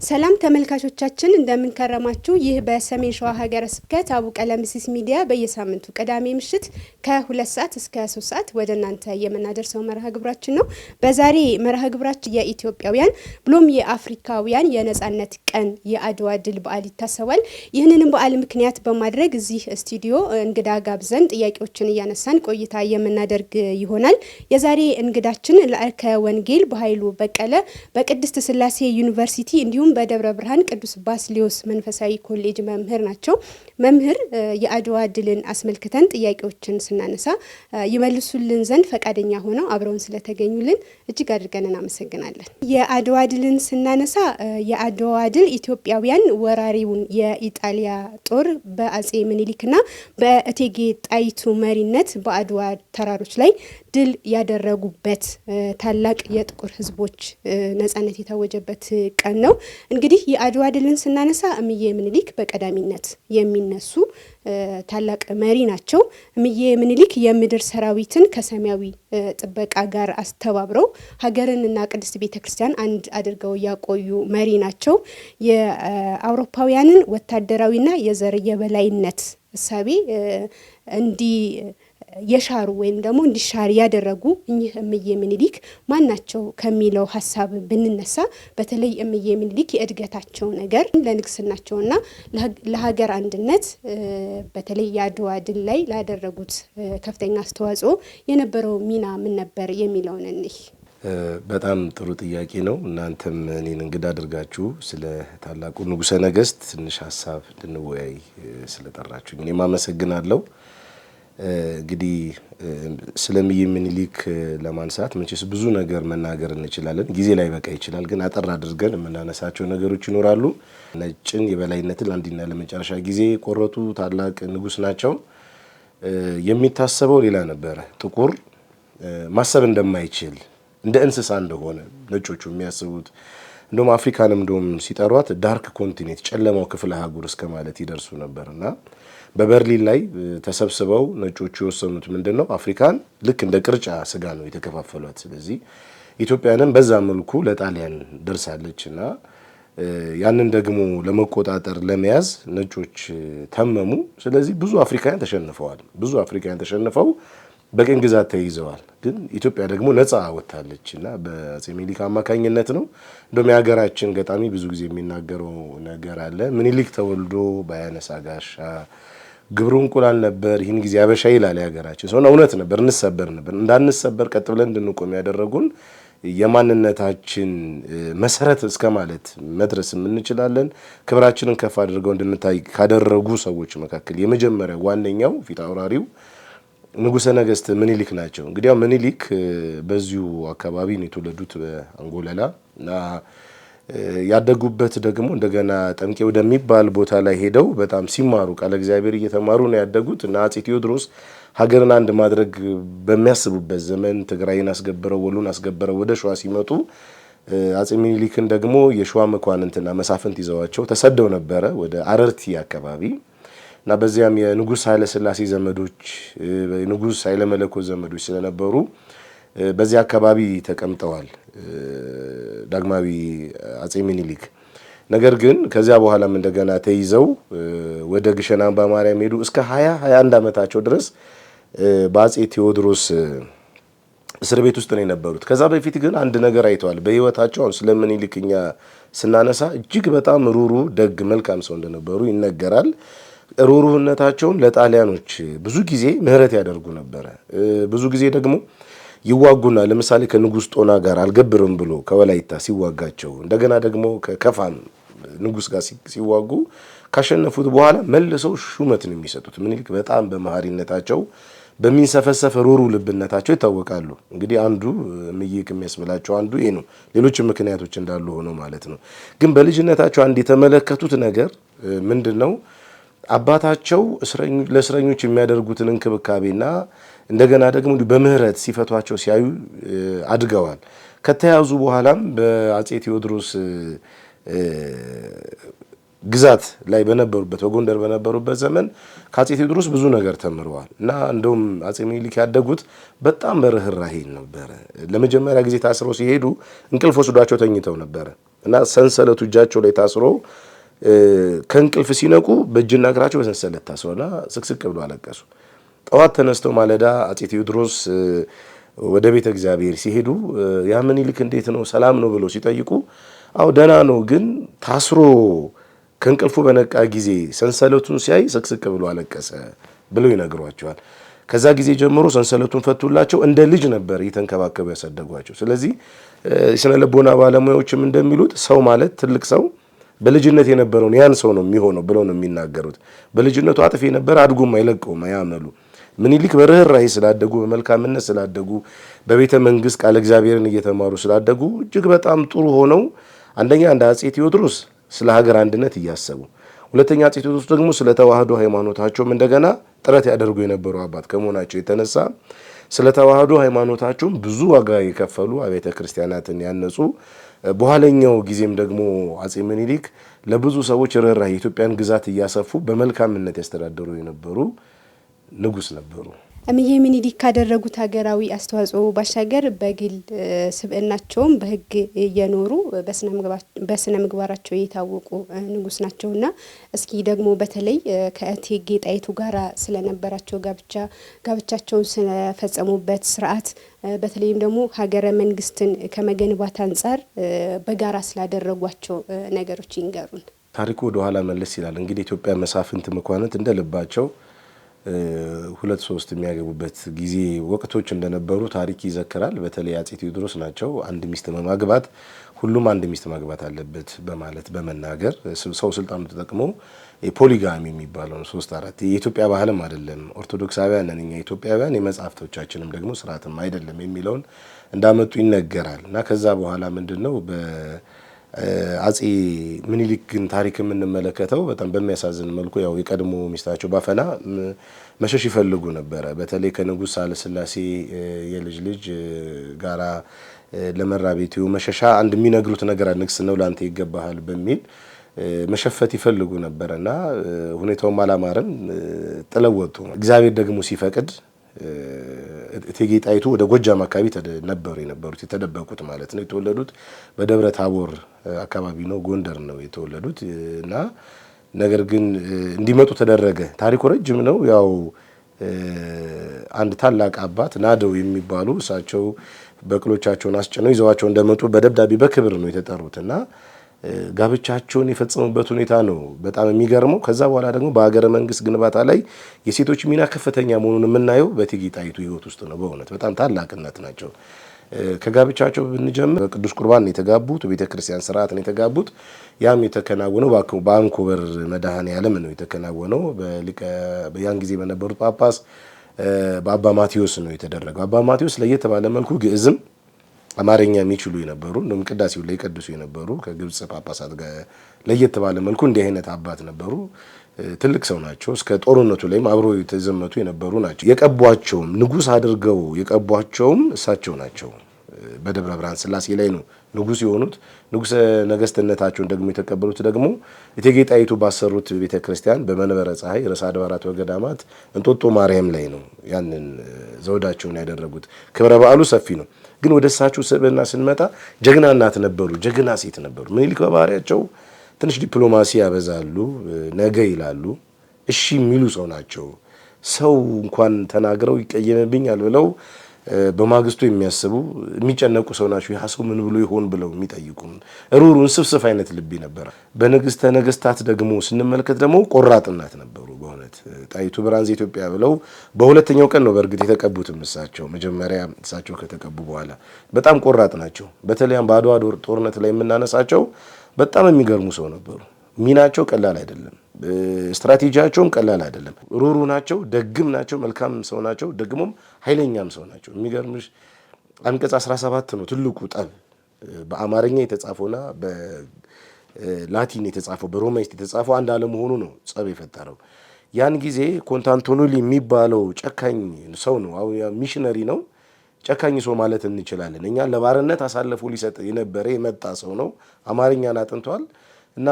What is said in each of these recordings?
ሰላም ተመልካቾቻችን እንደምን ከረማችሁ። ይህ በሰሜን ሸዋ ሀገረ ስብከት አቡ ቀለምሲስ ሚዲያ በየሳምንቱ ቅዳሜ ምሽት ከ2 ሰዓት እስከ 3 ሰዓት ወደ እናንተ የምናደርሰው መርሃ ግብራችን ነው። በዛሬ መርሃ ግብራችን የኢትዮጵያውያን ብሎም የአፍሪካውያን የነጻነት ቀን የአድዋ ድል በዓል ይታሰባል። ይህንንም በዓል ምክንያት በማድረግ እዚህ ስቱዲዮ እንግዳ ጋብዘን ጥያቄዎችን እያነሳን ቆይታ የምናደርግ ይሆናል። የዛሬ እንግዳችን ለአርከ ወንጌል በኃይሉ በቀለ በቅድስት ስላሴ ዩኒቨርሲቲ እንዲሁም በደብረ ብርሃን ቅዱስ ባስልዮስ መንፈሳዊ ኮሌጅ መምህር ናቸው። መምህር የአድዋ ድልን አስመልክተን ጥያቄዎችን ስናነሳ ይመልሱልን ዘንድ ፈቃደኛ ሆነው አብረውን ስለተገኙልን እጅግ አድርገን እናመሰግናለን። የአድዋ ድልን ስናነሳ የአድዋ ድል ኢትዮጵያውያን ወራሪውን የኢጣሊያ ጦር በአጼ ምኒልክና በእቴጌ ጣይቱ መሪነት በአድዋ ተራሮች ላይ ድል ያደረጉበት ታላቅ የጥቁር ሕዝቦች ነጻነት የታወጀበት ቀን ነው። እንግዲህ የአድዋ ድልን ስናነሳ እምዬ ምኒልክ በቀዳሚነት የሚነሱ ታላቅ መሪ ናቸው። እምዬ ምኒልክ የምድር ሰራዊትን ከሰማያዊ ጥበቃ ጋር አስተባብረው ሀገርንና ቅድስት ቤተክርስቲያን አንድ አድርገው ያቆዩ መሪ ናቸው። የአውሮፓውያንን ወታደራዊና የዘር የበላይነት እሳቤ የሻሩ ወይም ደግሞ እንዲሻር ያደረጉ እኚህ እምዬ ምኒልክ ማን ናቸው ከሚለው ሀሳብ ብንነሳ በተለይ እምዬ ምኒልክ የእድገታቸው ነገር ለንግስናቸውና ለሀገር አንድነት በተለይ የአድዋ ድል ላይ ላደረጉት ከፍተኛ አስተዋጽኦ የነበረው ሚና ምን ነበር የሚለውን እንይ። በጣም ጥሩ ጥያቄ ነው። እናንተም እኔን እንግዳ አድርጋችሁ ስለ ታላቁ ንጉሠ ነገሥት ትንሽ ሀሳብ እንድንወያይ ስለጠራችሁኝ እኔም አመሰግናለሁ። እንግዲህ ስለ እምዬ ምኒልክ ለማንሳት መቼስ ብዙ ነገር መናገር እንችላለን፣ ጊዜ ላይ በቃ ይችላል። ግን አጠር አድርገን የምናነሳቸው ነገሮች ይኖራሉ። ነጭን የበላይነትን አንድና ለመጨረሻ ጊዜ ቆረጡ ታላቅ ንጉሥ ናቸው። የሚታሰበው ሌላ ነበረ። ጥቁር ማሰብ እንደማይችል እንደ እንስሳ እንደሆነ ነጮቹ የሚያስቡት። እንደውም አፍሪካንም እንደውም ሲጠሯት ዳርክ ኮንቲኔንት ጨለማው ክፍለ አህጉር እስከ ማለት ይደርሱ ነበርና በበርሊን ላይ ተሰብስበው ነጮቹ የወሰኑት ምንድነው አፍሪካን ልክ እንደ ቅርጫ ስጋ ነው የተከፋፈሏት። ስለዚህ ኢትዮጵያንም በዛ መልኩ ለጣሊያን ደርሳለችና ያንን ደግሞ ለመቆጣጠር ለመያዝ ነጮች ተመሙ። ስለዚህ ብዙ አፍሪካውያን ተሸንፈው በቅኝ ግዛት ተይዘዋል። ግን ኢትዮጵያ ደግሞ ነፃ ወጣለችና በአጼ ምኒልክ አማካኝነት ነው። እንደውም የሀገራችን ገጣሚ ብዙ ጊዜ የሚናገረው ነገር አለ። ምኒልክ ተወልዶ ባያነሳ ጋሻ ግብሩ እንቁላል ነበር ይህን ጊዜ አበሻ ይላል የሀገራችን ሰው። እውነት ነበር፣ እንሰበር ነበር። እንዳንሰበር ቀጥ ብለን እንድንቆም ያደረጉን የማንነታችን መሰረት እስከ ማለት መድረስ እንችላለን። ክብራችንን ከፍ አድርገው እንድንታይ ካደረጉ ሰዎች መካከል የመጀመሪያው ዋነኛው ፊት አውራሪው ንጉሠ ነገሥት ምኒልክ ናቸው። እንግዲህ ምኒልክ በዚሁ አካባቢ ነው የተወለዱት በአንጎለላ እና ያደጉበት ደግሞ እንደገና ጠምቄ ወደሚባል ቦታ ላይ ሄደው በጣም ሲማሩ ቃለ እግዚአብሔር እየተማሩ ነው ያደጉት እና አጼ ቴዎድሮስ ሀገርን አንድ ማድረግ በሚያስቡበት ዘመን ትግራይን አስገብረው ወሎን አስገብረው ወደ ሸዋ ሲመጡ አጼ ምኒልክን ደግሞ የሸዋ መኳንንትና መሳፍንት ይዘዋቸው ተሰደው ነበረ ወደ አረርቲ አካባቢ እና በዚያም የንጉሥ ኃይለ ሥላሴ ዘመዶች የንጉሥ ኃይለ መለኮት ዘመዶች ስለነበሩ በዚያ አካባቢ ተቀምጠዋል ዳግማዊ አጼ ምኒልክ። ነገር ግን ከዚያ በኋላም እንደገና ተይዘው ወደ ግሸን አምባ ማርያም ሄዱ። እስከ 21 ዓመታቸው ድረስ በአጼ ቴዎድሮስ እስር ቤት ውስጥ ነው የነበሩት። ከዛ በፊት ግን አንድ ነገር አይተዋል በህይወታቸው። አሁን ስለ ምኒልክ እኛ ስናነሳ እጅግ በጣም ሩሩ ደግ መልካም ሰው እንደነበሩ ይነገራል። ሩሩነታቸውን ለጣሊያኖች ብዙ ጊዜ ምህረት ያደርጉ ነበረ። ብዙ ጊዜ ደግሞ ይዋጉና ለምሳሌ ከንጉስ ጦና ጋር አልገብርም ብሎ ከወላይታ ሲዋጋቸው እንደገና ደግሞ ከከፋን ንጉስ ጋር ሲዋጉ ካሸነፉት በኋላ መልሰው ሹመት ነው የሚሰጡት። ምኒልክ በጣም በመሐሪነታቸው በሚንሰፈሰፍ ሩሩ ልብነታቸው ይታወቃሉ። እንግዲህ አንዱ እምዬ ከሚያስመላቸው አንዱ ይሄ ነው። ሌሎች ምክንያቶች እንዳሉ ሆኖ ማለት ነው። ግን በልጅነታቸው አንድ የተመለከቱት ነገር ምንድነው? አባታቸው ለእስረኞች የሚያደርጉትን እንክብካቤና እንደገና ደግሞ በምህረት ሲፈቷቸው ሲያዩ አድገዋል። ከተያዙ በኋላም በአጼ ቴዎድሮስ ግዛት ላይ በነበሩበት በጎንደር በነበሩበት ዘመን ከአጼ ቴዎድሮስ ብዙ ነገር ተምረዋል እና እንደውም አጼ ምኒልክ ያደጉት በጣም በርህራሄ ነበር። ለመጀመሪያ ጊዜ ታስረው ሲሄዱ እንቅልፍ ወስዷቸው ተኝተው ነበር እና ሰንሰለቱ እጃቸው ላይ ታስሮ ከእንቅልፍ ሲነቁ በእጅና እግራቸው በሰንሰለት ታስሮና ስቅስቅ ብሎ አለቀሱ። ጠዋት ተነስተው ማለዳ አጼ ቴዎድሮስ ወደ ቤተ እግዚአብሔር ሲሄዱ ያ ምኒልክ እንዴት ነው ሰላም ነው ብለው ሲጠይቁ አው ደህና ነው፣ ግን ታስሮ ከእንቅልፉ በነቃ ጊዜ ሰንሰለቱን ሲያይ ስቅስቅ ብሎ አለቀሰ ብለው ይነግሯቸዋል። ከዛ ጊዜ ጀምሮ ሰንሰለቱን ፈቱላቸው። እንደ ልጅ ነበር እየተንከባከቡ ያሳደጓቸው። ስለዚህ የስነ ልቦና ባለሙያዎችም እንደሚሉት ሰው ማለት ትልቅ ሰው በልጅነት የነበረውን ያን ሰው ነው የሚሆነው ብለው ነው የሚናገሩት። በልጅነቱ አጥፊ ነበር፣ አድጎም አይለቀውም አያመሉ። ምኒልክ በርህራሄ ስላደጉ፣ በመልካምነት ስላደጉ፣ በቤተ መንግስት ቃለ እግዚአብሔርን እየተማሩ ስላደጉ እጅግ በጣም ጥሩ ሆነው አንደኛ እንደ አጼ ቴዎድሮስ ስለ ሀገር አንድነት እያሰቡ፣ ሁለተኛ አጼ ቴዎድሮስ ደግሞ ስለ ተዋህዶ ሃይማኖታቸውም እንደገና ጥረት ያደርጉ የነበሩ አባት ከመሆናቸው የተነሳ ስለ ተዋህዶ ሃይማኖታቸውም ብዙ ዋጋ የከፈሉ አብያተ ክርስቲያናትን ያነጹ፣ በኋለኛው ጊዜም ደግሞ አጼ ምኒልክ ለብዙ ሰዎች ርህራሄ የኢትዮጵያን ግዛት እያሰፉ በመልካምነት ያስተዳደሩ የነበሩ ንጉስ ነበሩ። እምዬ ምኒልክ ካደረጉት ሀገራዊ አስተዋጽኦ ባሻገር በግል ስብዕናቸውም በሕግ እየኖሩ በስነ ምግባራቸው የታወቁ ንጉስ ናቸውና እስኪ ደግሞ በተለይ ከእቴጌ ጣይቱ ጋራ ስለነበራቸው ጋብቻቸውን ስለፈጸሙበት ስርዓት በተለይም ደግሞ ሀገረ መንግስትን ከመገንባት አንጻር በጋራ ስላደረጓቸው ነገሮች ይንገሩን። ታሪኩ ወደ ኋላ መለስ ይላል። እንግዲህ ኢትዮጵያ መሳፍንት መኳንንት እንደልባቸው 2-3 የሚያገቡበት ጊዜ ወቅቶች እንደነበሩ ታሪክ ይዘክራል። በተለይ አጼ ቴዎድሮስ ናቸው አንድ ሚስት በማግባት ሁሉም አንድ ሚስት ማግባት አለበት በማለት በመናገር ሰው ስልጣኑ ተጠቅሞ ፖሊጋሚ የሚባለው 3-4 የኢትዮጵያ ባህልም አይደለም፣ ኦርቶዶክሳውያን ነን እኛ ኢትዮጵያውያን፣ የመጻሕፍቶቻችንም ደግሞ ስርዓትም አይደለም የሚለውን እንዳመጡ ይነገራል። እና ከዛ በኋላ ምንድነው አጼ ምኒልክ ግን ታሪክ የምንመለከተው በጣም በሚያሳዝን መልኩ ያው የቀድሞ ሚስታቸው ባፈና መሸሽ ይፈልጉ ነበረ። በተለይ ከንጉሥ ሳህለስላሴ የልጅ ልጅ ጋራ ለመራቤቱ መሸሻ አንድ የሚነግሩት ነገር ንግስናው ላንተ ይገባሃል በሚል መሸፈት ይፈልጉ ነበርና ሁኔታውም አላማረም፣ ጥለው ወጡ። እግዚአብሔር ደግሞ ሲፈቅድ እቴጌ ጣይቱ ወደ ጎጃም አካባቢ የነበሩት የተደበቁት ማለት ነው። የተወለዱት በደብረ ታቦር አካባቢ ነው፣ ጎንደር ነው የተወለዱት እና ነገር ግን እንዲመጡ ተደረገ። ታሪኩ ረጅም ነው። ያው አንድ ታላቅ አባት ናደው የሚባሉ እሳቸው በቅሎቻቸውን አስጭነው ይዘዋቸው እንደመጡ በደብዳቤ በክብር ነው የተጠሩትና ጋብቻቸውን የፈጸሙበት ሁኔታ ነው በጣም የሚገርመው። ከዛ በኋላ ደግሞ በሀገረ መንግስት ግንባታ ላይ የሴቶች ሚና ከፍተኛ መሆኑን የምናየው በእቴጌ ጣይቱ ሕይወት ውስጥ ነው። በእውነት በጣም ታላቅነት ናቸው። ከጋብቻቸው ብንጀምር በቅዱስ ቁርባን የተጋቡት፣ ቤተክርስቲያን ስርዓት ነው የተጋቡት። ያም የተከናወነው በአንኮበር መድኃኔዓለም ነው የተከናወነው። ያን ጊዜ በነበሩት ጳጳስ በአባ ማቴዎስ ነው የተደረገው። አባ ማቴዎስ ለየት ባለ መልኩ ግዕዝም አማርኛ የሚችሉ የነበሩ እንደውም ቅዳሴው ላይ ቀድሱ የነበሩ ከግብጽ ጳጳሳት ጋር ለየት ባለ መልኩ እንዲህ አይነት አባት ነበሩ። ትልቅ ሰው ናቸው። እስከ ጦርነቱ ላይም አብሮ የተዘመቱ የነበሩ ናቸው። የቀቧቸውም ንጉስ አድርገው የቀቧቸውም እሳቸው ናቸው። በደብረ ብርሃን ስላሴ ላይ ነው ንጉስ የሆኑት። ንጉሰ ነገስትነታቸውን ደግሞ የተቀበሉት ደግሞ እቴጌ ጣይቱ ባሰሩት ቤተክርስቲያን በመንበረ ፀሐይ ርዕሰ አድባራት ወገዳማት እንጦጦ ማርያም ላይ ነው ያንን ዘውዳቸውን ያደረጉት። ክብረ በዓሉ ሰፊ ነው። ግን ወደ እሳቸው ስብዕና ስንመጣ ጀግና እናት ነበሩ፣ ጀግና ሴት ነበሩ። ምኒልክ በባህሪያቸው ትንሽ ዲፕሎማሲ ያበዛሉ፣ ነገ ይላሉ፣ እሺ የሚሉ ሰው ናቸው። ሰው እንኳን ተናግረው ይቀየምብኛል ብለው በማግስቱ የሚያስቡ የሚጨነቁ ሰው ናቸው። ያ ሰው ምን ብሎ ይሆን ብለው የሚጠይቁ ሩሩን ስፍስፍ አይነት ልብ ነበር። በንግስተ ነገስታት ደግሞ ስንመለከት ደግሞ ቆራጥ እናት ነበሩ። በእውነት ጣይቱ ብርሃን ዘኢትዮጵያ ብለው በሁለተኛው ቀን ነው በእርግጥ የተቀቡትም እሳቸው። መጀመሪያ እሳቸው ከተቀቡ በኋላ በጣም ቆራጥ ናቸው። በተለይም በአድዋ ጦርነት ላይ የምናነሳቸው በጣም የሚገርሙ ሰው ነበሩ። ሚናቸው ቀላል አይደለም። ስትራቴጂያቸውም ቀላል አይደለም። ሩሩ ናቸው፣ ደግም ናቸው፣ መልካም ሰው ናቸው፣ ደግሞም ኃይለኛም ሰው ናቸው። የሚገርምሽ አንቀጽ 17 ነው ትልቁ ጠብ በአማርኛ የተጻፈውና በላቲን የተጻፈው በሮማይስጥ የተጻፈው አንድ አለመሆኑ ነው ጸብ የፈጠረው። ያን ጊዜ ኮንስታንቲኖል የሚባለው ጨካኝ ሰው ነው፣ ሚሽነሪ ነው። ጨካኝ ሰው ማለት እንችላለን እኛ። ለባርነት አሳልፎ ሊሰጥ የነበረ የመጣ ሰው ነው። አማርኛን አጥንቷል እና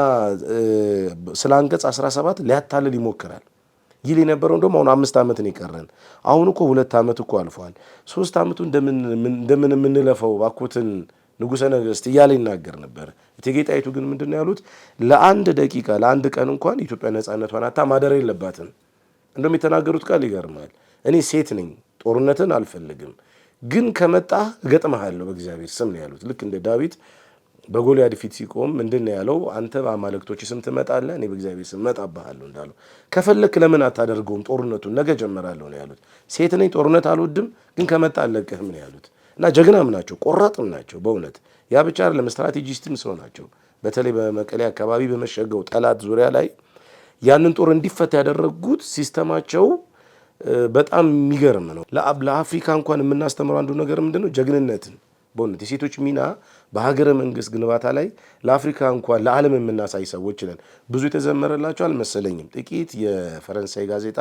ስለ አንቀጽ 17 ሊያታልል ይሞክራል። ይል የነበረው እንደውም አሁን 5 ዓመት ነው የቀረን። አሁን እኮ 2 ዓመት እኮ አልፏል። 3 ዓመቱ እንደምን የምንለፈው ባኩትን ንጉሠ ነገሥት እያለ ይናገር ነበር። እቴጌ ጣይቱ ግን ምንድነው ያሉት? ለአንድ ደቂቃ ለአንድ ቀን እንኳን ኢትዮጵያ ነፃነቷን አታ ማደር የለባትም። እንደውም የተናገሩት ቃል ይገርማል። እኔ ሴት ነኝ፣ ጦርነትን አልፈልግም፣ ግን ከመጣህ እገጥምሃለሁ በእግዚአብሔር ስም ነው ያሉት። ልክ እንደ ዳዊት በጎልያድ ፊት ሲቆም ምንድነው ያለው? አንተ በአማልክቶች ስም ትመጣለህ፣ እኔ በእግዚአብሔር ስም እመጣብሃለሁ እንዳለው። ከፈለክ ለምን አታደርገውም? ጦርነቱን ነገ ጀምራለሁ ነው ያሉት። ሴት ነኝ፣ ጦርነት አልወድም፣ ግን ከመጣ አለቅህም ነው ያሉት። እና ጀግናም ናቸው፣ ቆራጥም ናቸው በእውነት። ያ ብቻ አይደለም፣ ስትራቴጂስትም ሰው ናቸው። በተለይ በመቀሌ አካባቢ በመሸገው ጠላት ዙሪያ ላይ ያንን ጦር እንዲፈታ ያደረጉት ሲስተማቸው በጣም የሚገርም ነው። ለአፍሪካ እንኳን የምናስተምረው አንዱ ነገር ምንድነው? ጀግንነትን በእውነት የሴቶች ሚና በሀገረ መንግስት ግንባታ ላይ ለአፍሪካ እንኳን ለዓለም የምናሳይ ሰዎች ነን። ብዙ የተዘመረላቸው አልመሰለኝም። ጥቂት የፈረንሳይ ጋዜጣ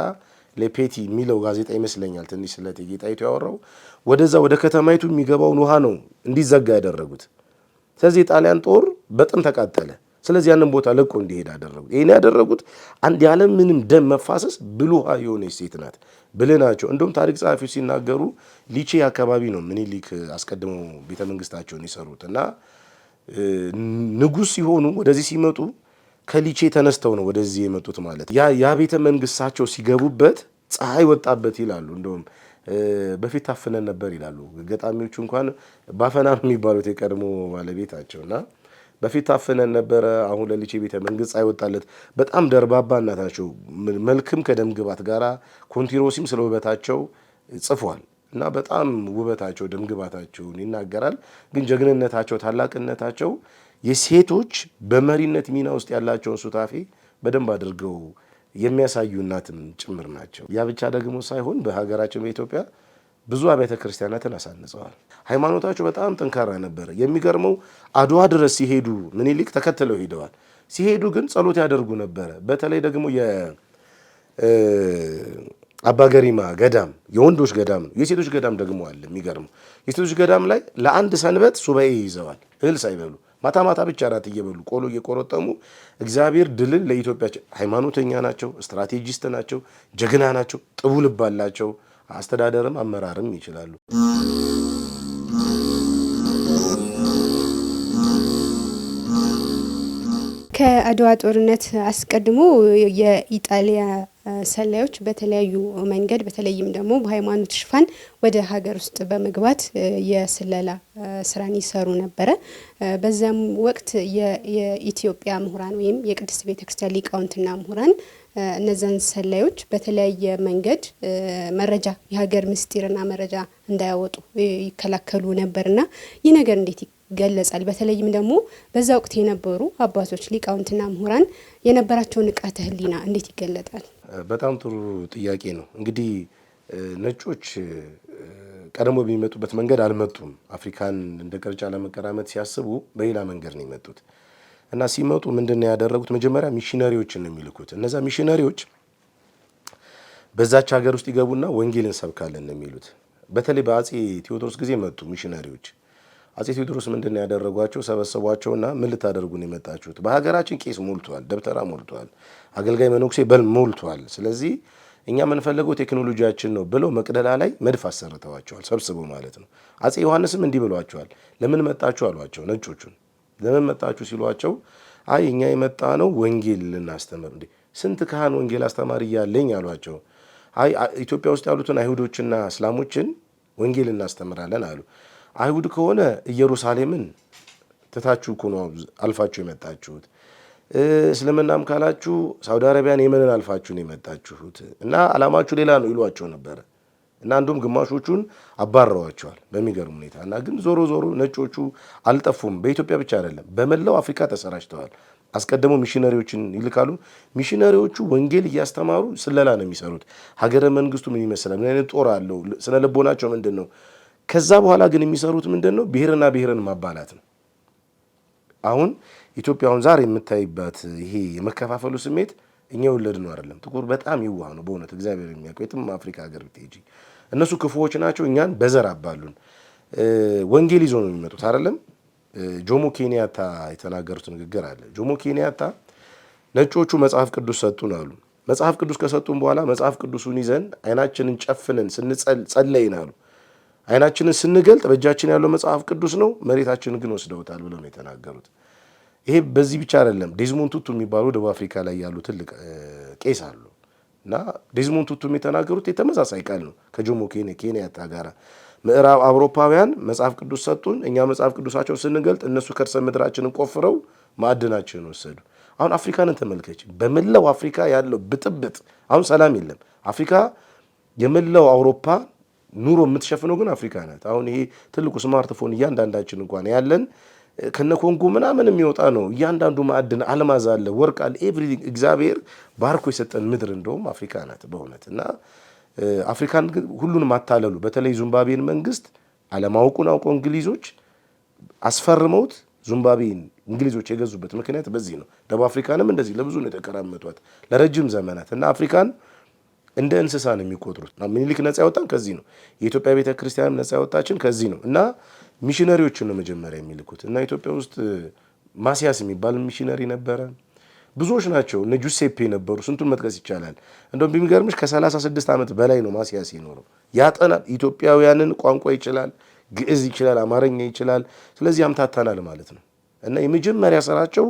ሌፔቲ የሚለው ጋዜጣ ይመስለኛል ትንሽ ስለ እቴጌ ጣይቱ ያወራው፣ ወደዛ ወደ ከተማይቱ የሚገባውን ውሃ ነው እንዲዘጋ ያደረጉት። ስለዚህ የጣሊያን ጦር በጥም ተቃጠለ። ስለዚህ ያንን ቦታ ለቆ እንዲሄድ አደረጉት። ይሄን ያደረጉት አንድ ያለ ምንም ደም መፋሰስ ብልህ የሆነች ሴት ናት። ብልህ ናቸው። እንደውም ታሪክ ጸሐፊው ሲናገሩ ሊቼ አካባቢ ነው ምኒልክ አስቀድመው ቤተ መንግስታቸውን የሰሩት እና ንጉሥ ሲሆኑ ወደዚህ ሲመጡ ከሊቼ ተነስተው ነው ወደዚህ የመጡት ማለት ያ ቤተ መንግስታቸው ሲገቡበት ፀሐይ ወጣበት ይላሉ። እንደውም በፊት ታፍነን ነበር ይላሉ ገጣሚዎቹ። እንኳን ባፈና ነው የሚባሉት የቀድሞ ባለቤታቸውና በፊት ታፍነን ነበረ፣ አሁን ለሊቼ ቤተ መንግስት ፀሐይ ወጣለት። በጣም ደርባባ እናታቸው፣ መልክም ከደም ግባት ጋራ ኮንቲሮሲም ስለ ውበታቸው ጽፏል እና በጣም ውበታቸው ደም ግባታቸውን ይናገራል። ግን ጀግንነታቸው፣ ታላቅነታቸው የሴቶች በመሪነት ሚና ውስጥ ያላቸውን ሱታፌ በደንብ አድርገው የሚያሳዩ እናትም ጭምር ናቸው። ያ ብቻ ደግሞ ሳይሆን በሀገራችን በኢትዮጵያ ብዙ አብያተ ክርስቲያናትን አሳንጸዋል። ሃይማኖታቸው በጣም ጠንካራ ነበር። የሚገርመው አድዋ ድረስ ሲሄዱ ምኒልክ ተከትለው ሄደዋል። ሲሄዱ ግን ጸሎት ያደርጉ ነበረ። በተለይ ደግሞ የአባገሪማ ገዳም የወንዶች ገዳም ነው፣ የሴቶች ገዳም ደግሞ አለ። የሚገርመው የሴቶች ገዳም ላይ ለአንድ ሰንበት ሱባኤ ይዘዋል፣ እህል ሳይበሉ ማታ ማታ ብቻ ራት እየበሉ ቆሎ እየቆረጠሙ እግዚአብሔር ድልን ለኢትዮጵያ። ሃይማኖተኛ ናቸው፣ ስትራቴጂስት ናቸው፣ ጀግና ናቸው፣ ጥቡ ልብ አላቸው። አስተዳደርም አመራርም ይችላሉ። ከአድዋ ጦርነት አስቀድሞ የኢጣሊያ ሰላዮች በተለያዩ መንገድ በተለይም ደግሞ በሃይማኖት ሽፋን ወደ ሀገር ውስጥ በመግባት የስለላ ስራን ይሰሩ ነበረ። በዛም ወቅት የኢትዮጵያ ምሁራን ወይም የቅድስት ቤተክርስቲያን ሊቃውንትና ምሁራን እነዛን ሰላዮች በተለያየ መንገድ መረጃ የሀገር ምስጢርና መረጃ እንዳያወጡ ይከላከሉ ነበርና ይህ ነገር እንዴት ይገለጻል? በተለይም ደግሞ በዛ ወቅት የነበሩ አባቶች ሊቃውንትና ምሁራን የነበራቸው ንቃተ ህሊና እንዴት ይገለጣል? በጣም ጥሩ ጥያቄ ነው። እንግዲህ ነጮች ቀደሞ በሚመጡበት መንገድ አልመጡም። አፍሪካን እንደ ቅርጫ ለመቀራመት ሲያስቡ በሌላ መንገድ ነው የመጡት እና ሲመጡ ምንድነው ያደረጉት? መጀመሪያ ሚሽነሪዎችን ነው የሚልኩት። እነዛ ሚሽነሪዎች በዛች ሀገር ውስጥ ይገቡና ወንጌል እንሰብካለን ነው የሚሉት። በተለይ በአጼ ቴዎድሮስ ጊዜ መጡ ሚሽነሪዎች። አጼ ቴዎድሮስ ምንድነው ያደረጓቸው? ሰበሰቧቸውና ምን ልታደርጉ ነው የመጣችሁት? በሀገራችን ቄስ ሞልቷል፣ ደብተራ ሞልቷል፣ አገልጋይ መነኩሴ ሞልቷል። ስለዚህ እኛ የምንፈልገው ቴክኖሎጂያችን ነው ብለው መቅደላ ላይ መድፍ አሰርተዋቸዋል፣ ሰብስበው ማለት ነው። አጼ ዮሐንስም እንዲህ ብሏቸዋል። ለምን መጣችሁ አሏቸው ነጮቹን። ለምን መጣችሁ ሲሏቸው አይ እኛ የመጣ ነው ወንጌል ልናስተምር። እንዴ ስንት ካህን ወንጌል አስተማሪ እያለኝ አሏቸው። አይ ኢትዮጵያ ውስጥ ያሉትን አይሁዶችና እስላሞችን ወንጌል እናስተምራለን አሉ። አይሁድ ከሆነ ኢየሩሳሌምን ትታችሁ እኮ ነው አልፋችሁ የመጣችሁት። እስልምናም ካላችሁ ሳውዲ አረቢያን የመንን አልፋችሁ ነው የመጣችሁት እና አላማችሁ ሌላ ነው ይሏቸው ነበር። እና አንዱም ግማሾቹን አባረዋቸዋል በሚገርም ሁኔታ። እና ግን ዞሮ ዞሮ ነጮቹ አልጠፉም። በኢትዮጵያ ብቻ አይደለም በመላው አፍሪካ ተሰራጭተዋል። አስቀድመው ሚሽነሪዎችን ይልካሉ። ሚሽነሪዎቹ ወንጌል እያስተማሩ ስለላ ነው የሚሰሩት። ሀገረ መንግስቱ ምን ይመስላል፣ ምን አይነት ጦር አለው፣ ስነ ልቦናቸው ምንድን ነው። ከዛ በኋላ ግን የሚሰሩት ምንድን ነው? ብሔርና ብሔርን ማባላት ነው። አሁን ኢትዮጵያውን ዛሬ የምታይበት ይሄ የመከፋፈሉ ስሜት እኛ የወለድ ነው አይደለም። ጥቁር በጣም ይዋህ ነው በእውነት እግዚአብሔር የሚያውቀው። የትም አፍሪካ ሀገር ብትሄጂ እነሱ ክፉዎች ናቸው፣ እኛን በዘር አባሉን። ወንጌል ይዞ ነው የሚመጡት አይደለም። ጆሞ ኬንያታ የተናገሩት ንግግር አለ። ጆሞ ኬንያታ ነጮቹ መጽሐፍ ቅዱስ ሰጡን አሉ። መጽሐፍ ቅዱስ ከሰጡን በኋላ መጽሐፍ ቅዱሱን ይዘን አይናችንን ጨፍነን ስንጸለይን አሉ አይናችንን ስንገልጥ በእጃችን ያለው መጽሐፍ ቅዱስ ነው፣ መሬታችንን ግን ወስደውታል ብለው ነው የተናገሩት። ይሄ በዚህ ብቻ አይደለም። ዴዝሞንድ ቱቱ የሚባሉ ደቡብ አፍሪካ ላይ ያሉ ትልቅ ቄስ አሉ እና ዴዝሞንድ ቱቱ የተናገሩት የተመሳሳይ ቃል ነው ከጆሞ ኬንያታ ጋር። ምዕራብ አውሮፓውያን መጽሐፍ ቅዱስ ሰጡን፣ እኛ መጽሐፍ ቅዱሳቸውን ስንገልጥ እነሱ ከርሰ ምድራችንን ቆፍረው ማዕድናችንን ወሰዱ። አሁን አፍሪካንን ተመልከች። በመላው አፍሪካ ያለው ብጥብጥ፣ አሁን ሰላም የለም። አፍሪካ የመላው አውሮፓ ኑሮ የምትሸፍነው ግን አፍሪካ ናት። አሁን ይሄ ትልቁ ስማርትፎን እያንዳንዳችን እንኳን ያለን ከነ ኮንጎ ምናምን የሚወጣ ነው። እያንዳንዱ ማዕድን አልማዝ አለ፣ ወርቅ አለ፣ ኤቭሪቲንግ እግዚአብሔር ባርኮ የሰጠን ምድር እንደውም አፍሪካ ናት በእውነት። እና አፍሪካን ሁሉንም አታለሉ። በተለይ ዚምባብዌን መንግስት አለማወቁን አውቀው እንግሊዞች አስፈርመውት ዚምባብዌን እንግሊዞች የገዙበት ምክንያት በዚህ ነው። ደቡብ አፍሪካንም እንደዚህ ለብዙ ነው የተቀራመቷት ለረጅም ዘመናት። እና አፍሪካን እንደ እንስሳ ነው የሚቆጥሩት። ምኒልክ ነፃ ያወጣን ከዚህ ነው። የኢትዮጵያ ቤተ ክርስቲያንም ነፃ ያወጣችን ከዚህ ነው። እና ሚሽነሪዎችን ነው መጀመሪያ የሚልኩት። እና ኢትዮጵያ ውስጥ ማሲያስ የሚባል ሚሽነሪ ነበረ። ብዙዎች ናቸው። እነ ጁሴፔ ነበሩ። ስንቱን መጥቀስ ይቻላል። እንደውም ቢሚገርምሽ ከ36 ዓመት በላይ ነው ማሲያስ የኖረው። ያጠናል። ኢትዮጵያውያንን ቋንቋ ይችላል፣ ግዕዝ ይችላል፣ አማርኛ ይችላል። ስለዚህ ያምታታናል ማለት ነው። እና የመጀመሪያ ስራቸው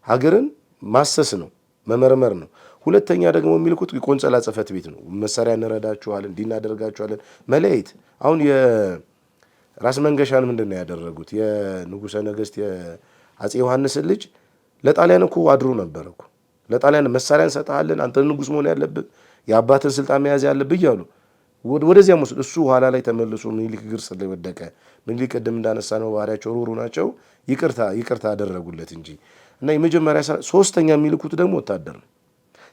ሀገርን ማሰስ ነው፣ መመርመር ነው። ሁለተኛ ደግሞ የሚልኩት የቆንጸላ ጽሕፈት ቤት ነው። መሳሪያ እንረዳችኋለን፣ እንዲህ እናደርጋችኋለን፣ መለያየት። አሁን የራስ መንገሻን ምንድን ነው ያደረጉት? የንጉሠ ነገሥት የአፄ ዮሐንስን ልጅ ለጣሊያን እኮ አድሮ ነበር እኮ። ለጣሊያን መሳሪያ እንሰጥሃለን፣ አንተ ንጉሥ መሆን ያለብህ፣ የአባትን ስልጣን መያዝ ያለብህ እያሉ ወደዚያም ወስድ። እሱ ኋላ ላይ ተመልሶ ምኒልክ እግር ስር ላይ ወደቀ። ምኒልክ ቅድም እንዳነሳ ነው ባህሪያቸው ሩሩ ናቸው። ይቅርታ አደረጉለት እንጂ። እና የመጀመሪያ ሶስተኛ የሚልኩት ደግሞ ወታደር ነው።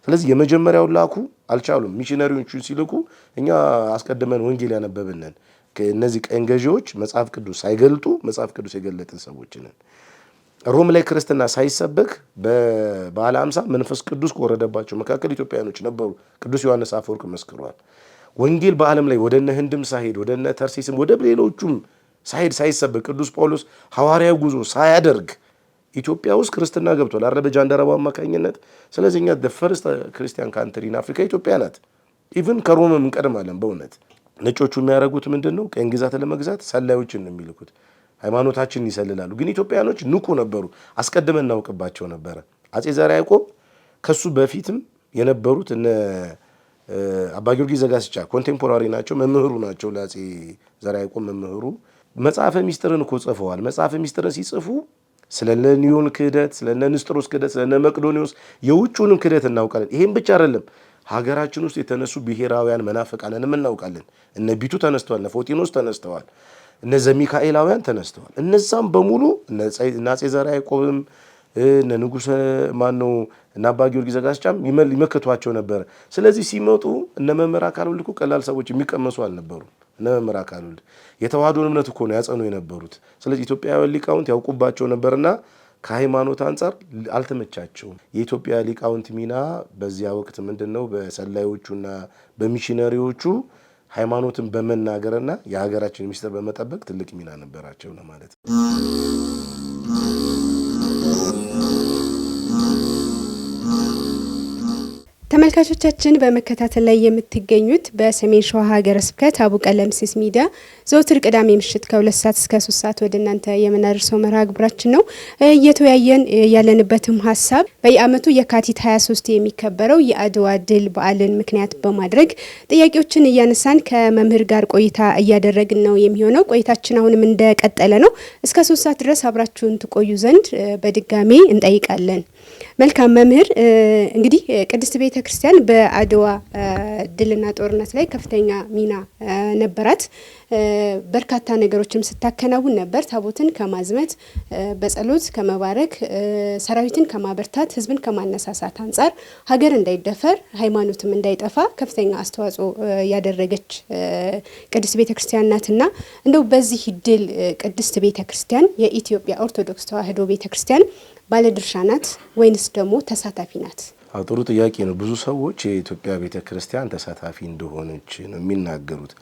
ስለዚህ የመጀመሪያውን ላኩ፣ አልቻሉም። ሚሽነሪዎቹን ሲልኩ እኛ አስቀድመን ወንጌል ያነበብነን እነዚህ ቀኝ ገዢዎች መጽሐፍ ቅዱስ ሳይገልጡ መጽሐፍ ቅዱስ የገለጥን ሰዎች ነን። ሮም ላይ ክርስትና ሳይሰበክ በበዓለ ሃምሳ መንፈስ ቅዱስ ከወረደባቸው መካከል ኢትዮጵያውያኖች ነበሩ። ቅዱስ ዮሐንስ አፈወርቅ መስክሯል። ወንጌል በዓለም ላይ ወደነ ህንድም ሳይሄድ ወደነ ተርሴስም ወደ ሌሎቹም ሳይሰበክ ቅዱስ ጳውሎስ ሐዋርያዊ ጉዞ ሳያደርግ ኢትዮጵያ ውስጥ ክርስትና ገብቷል አይደል? በጃንደረባ አማካኝነት። ስለዚህ እኛ ፈርስት ክርስቲያን ካንትሪ ኢን አፍሪካ ኢትዮጵያ ናት። ኢቭን ከሮምም እንቀድማለን በእውነት። ነጮቹ የሚያደርጉት ምንድን ነው? ቀኝ ግዛት ለመግዛት ሰላዮችን ነው የሚልኩት። ሃይማኖታችንን ይሰልላሉ። ግን ኢትዮጵያኖች ንቁ ነበሩ። አስቀድመን እናውቅባቸው ነበረ። አፄ ዘርዓ ያዕቆብ ከሱ በፊትም የነበሩት እነ አባ ጊዮርጊስ ዘጋስጫ ኮንቴምፖራሪ ናቸው፣ መምህሩ ናቸው። ለአፄ ዘርዓ ያዕቆብ መምህሩ መጽሐፈ ሚስጥርን እኮ ጽፈዋል። መጽሐፈ ሚስጥርን ሲጽፉ ስለነ ኒዮን ክህደት፣ ስለነ ንስጥሮስ ክህደት፣ ስለነ መቅዶኒዎስ የውጭውንም ክህደት እናውቃለን። ይሄም ብቻ አይደለም፣ ሀገራችን ውስጥ የተነሱ ብሔራውያን መናፍቃንንም እናውቃለን። እነ ቢቱ ተነስተዋል፣ እነ ፎቲኖስ ተነስተዋል፣ እነ ዘሚካኤላውያን ተነስተዋል። እነዛም በሙሉ እነ አፄ ዘርዓ ያዕቆብም እነ ንጉሠ ማነው እና አባ ጊዮርጊስ ዘጋስጫም ይመክቷቸው ነበር። ስለዚህ ሲመጡ እነ መምህር አካል ወልድ እኮ ቀላል ሰዎች የሚቀመሱ አልነበሩም። እነ መምህር አካል ወልድ የተዋህዶን እምነት እኮ ነው ያጸኑ የነበሩት። ስለዚህ ኢትዮጵያውያን ሊቃውንት ያውቁባቸው ነበርና ከሃይማኖት አንጻር አልተመቻቸውም። የኢትዮጵያ ሊቃውንት ሚና በዚያ ወቅት ምንድን ነው? በሰላዮቹና በሚሽነሪዎቹ ሃይማኖትን በመናገርና የሀገራችን ሚስጥር በመጠበቅ ትልቅ ሚና ነበራቸው ለማለት ነው። ተመልካቾቻችን በመከታተል ላይ የምትገኙት በሰሜን ሸዋ ሀገረ ስብከት አቡ ቀለምሲስ ሚዲያ ዘወትር ቅዳሜ ምሽት ከ2 ሰዓት እስከ 3 ሰዓት ወደ እናንተ የምናደርሰው መርሃ ግብራችን ነው። እየተወያየን ያለንበትም ሀሳብ በየዓመቱ የካቲት 23 የሚከበረው የአድዋ ድል በዓልን ምክንያት በማድረግ ጥያቄዎችን እያነሳን ከመምህር ጋር ቆይታ እያደረግን ነው የሚሆነው። ቆይታችን አሁንም እንደቀጠለ ነው። እስከ 3 ሰዓት ድረስ አብራችሁን ትቆዩ ዘንድ በድጋሜ እንጠይቃለን። መልካም መምህር፣ እንግዲህ ቅድስት ቤተ ክርስቲያን በአድዋ ድልና ጦርነት ላይ ከፍተኛ ሚና ነበራት። በርካታ ነገሮችም ስታከናውን ነበር። ታቦትን ከማዝመት በጸሎት ከመባረክ ሰራዊትን ከማበርታት ሕዝብን ከማነሳሳት አንጻር ሀገር እንዳይደፈር ሃይማኖትም እንዳይጠፋ ከፍተኛ አስተዋጽኦ ያደረገች ቅድስት ቤተ ክርስቲያን ናትና እንደው በዚህ ድል ቅድስት ቤተ ክርስቲያን የኢትዮጵያ ኦርቶዶክስ ተዋሕዶ ቤተ ክርስቲያን ባለድርሻ ናት ወይንስ ደግሞ ተሳታፊ ናት? ጥሩ ጥያቄ ነው። ብዙ ሰዎች የኢትዮጵያ ቤተ ክርስቲያን ተሳታፊ እንደሆነች ነው የሚናገሩት።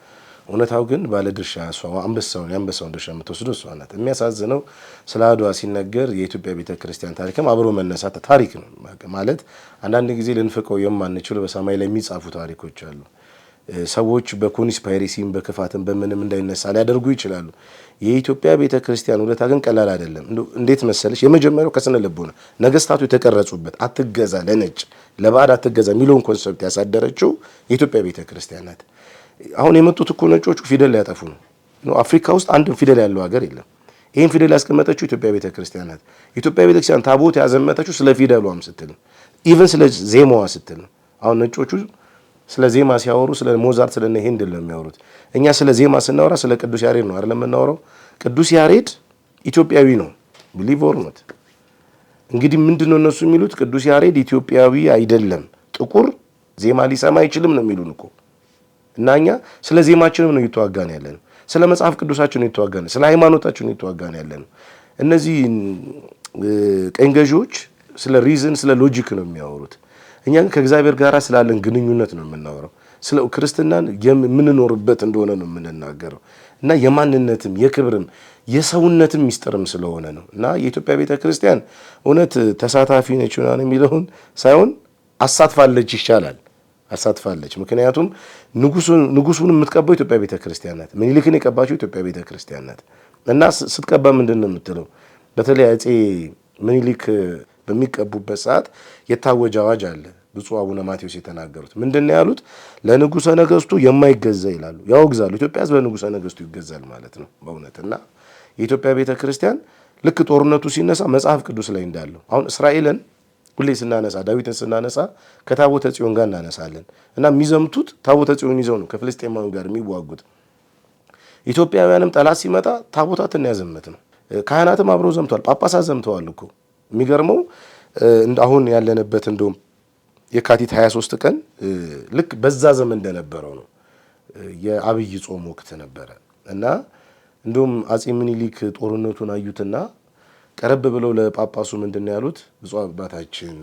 እውነታው ግን ባለድርሻ እሷ የአንበሳውን ድርሻ የምትወስደው እሷ ናት። የሚያሳዝነው ስለ አድዋ ሲነገር የኢትዮጵያ ቤተ ክርስቲያን ታሪክም አብሮ መነሳት ታሪክ ነው ማለት አንዳንድ ጊዜ ልንፍቀው የማንችለው በሰማይ ላይ የሚጻፉ ታሪኮች አሉ። ሰዎች በኮንስፓይሬሲም በክፋትም በምንም እንዳይነሳ ሊያደርጉ ይችላሉ። የኢትዮጵያ ቤተክርስቲያን ውለታ ግን ቀላል አይደለም። እንዴት መሰለሽ? የመጀመሪያው ከስነ ልቦና ነገስታቱ የተቀረጹበት አትገዛ፣ ለነጭ ለባዕድ አትገዛ የሚለውን ኮንሰፕት ያሳደረችው የኢትዮጵያ ቤተክርስቲያን ናት። አሁን የመጡት እኮ ነጮቹ ፊደል ሊያጠፉ ነው። አፍሪካ ውስጥ አንድም ፊደል ያለው ሀገር የለም። ይህን ፊደል ያስቀመጠችው ኢትዮጵያ ቤተክርስቲያን ናት። ኢትዮጵያ ቤተክርስቲያን ታቦት ያዘመተችው ስለ ፊደሏም ስትል ነው። ኢቭን ስለ ዜማዋ ስትል ነው። አሁን ነጮቹ ስለ ዜማ ሲያወሩ ስለ ሞዛርት ስለ ሄንደል ነው የሚያወሩት። እኛ ስለ ዜማ ስናወራ ስለ ቅዱስ ያሬድ ነው አይደል የምናወራው? ቅዱስ ያሬድ ኢትዮጵያዊ ነው። ቢሊቭ ኦር ኖት። እንግዲህ ምንድነው እነሱ የሚሉት? ቅዱስ ያሬድ ኢትዮጵያዊ አይደለም፣ ጥቁር ዜማ ሊሰማ አይችልም ነው የሚሉን እኮ። እና እኛ ስለ ዜማችንም ነው እየተዋጋን ያለነው፣ ስለ መጽሐፍ ቅዱሳችን ነው እየተዋጋን፣ ስለ ሃይማኖታችን ነው እየተዋጋን ያለነው። እነዚህ ቀኝ ገዢዎች ስለ ሪዝን ስለ ሎጂክ ነው የሚያወሩት። እኛ ከእግዚአብሔር ጋር ስላለን ግንኙነት ነው የምናወራው። ስለ ክርስትናን የምንኖርበት እንደሆነ ነው የምንናገረው እና የማንነትም የክብርም የሰውነትም ሚስጥርም ስለሆነ ነው። እና የኢትዮጵያ ቤተክርስቲያን እውነት ተሳታፊ ነች ነው የሚለውን ሳይሆን አሳትፋለች ይሻላል። አሳትፋለች። ምክንያቱም ንጉሱን የምትቀባው ኢትዮጵያ ቤተክርስቲያን ናት። ምኒልክን የቀባችው ኢትዮጵያ ቤተክርስቲያን ናት። እና ስትቀባ ምንድን ነው የምትለው? በተለይ አፄ ምኒልክ በሚቀቡበት ሰዓት የታወጀ አዋጅ አለ። ብፁዕ አቡነ ማቴዎስ የተናገሩት ምንድን ነው ያሉት? ለንጉሰ ነገስቱ የማይገዛ ይላሉ፣ ያወግዛሉ። ኢትዮጵያ ሕዝብ ለንጉሰ ነገስቱ ይገዛል ማለት ነው በእውነት። እና የኢትዮጵያ ቤተክርስቲያን ልክ ጦርነቱ ሲነሳ መጽሐፍ ቅዱስ ላይ እንዳለው አሁን እስራኤልን ሁሌ ስናነሳ ዳዊትን ስናነሳ ከታቦተ ጽዮን ጋር እናነሳለን። እና የሚዘምቱት ታቦተ ጽዮን ይዘው ነው ከፍልስጤማውያን ጋር የሚዋጉት። ኢትዮጵያውያንም ጠላት ሲመጣ ታቦታትን ያዘመት ነው። ካህናትም አብረው ዘምተዋል፣ ጳጳሳት ዘምተዋል እኮ። የሚገርመው አሁን ያለንበት እንደውም የካቲት 23 ቀን ልክ በዛ ዘመን እንደነበረው ነው። የአብይ ጾም ወቅት ነበረ እና እንደውም አፄ ምኒልክ ጦርነቱን አዩትና ቀረብ ብለው ለጳጳሱ ምንድን ያሉት? ብፁዕ አባታችን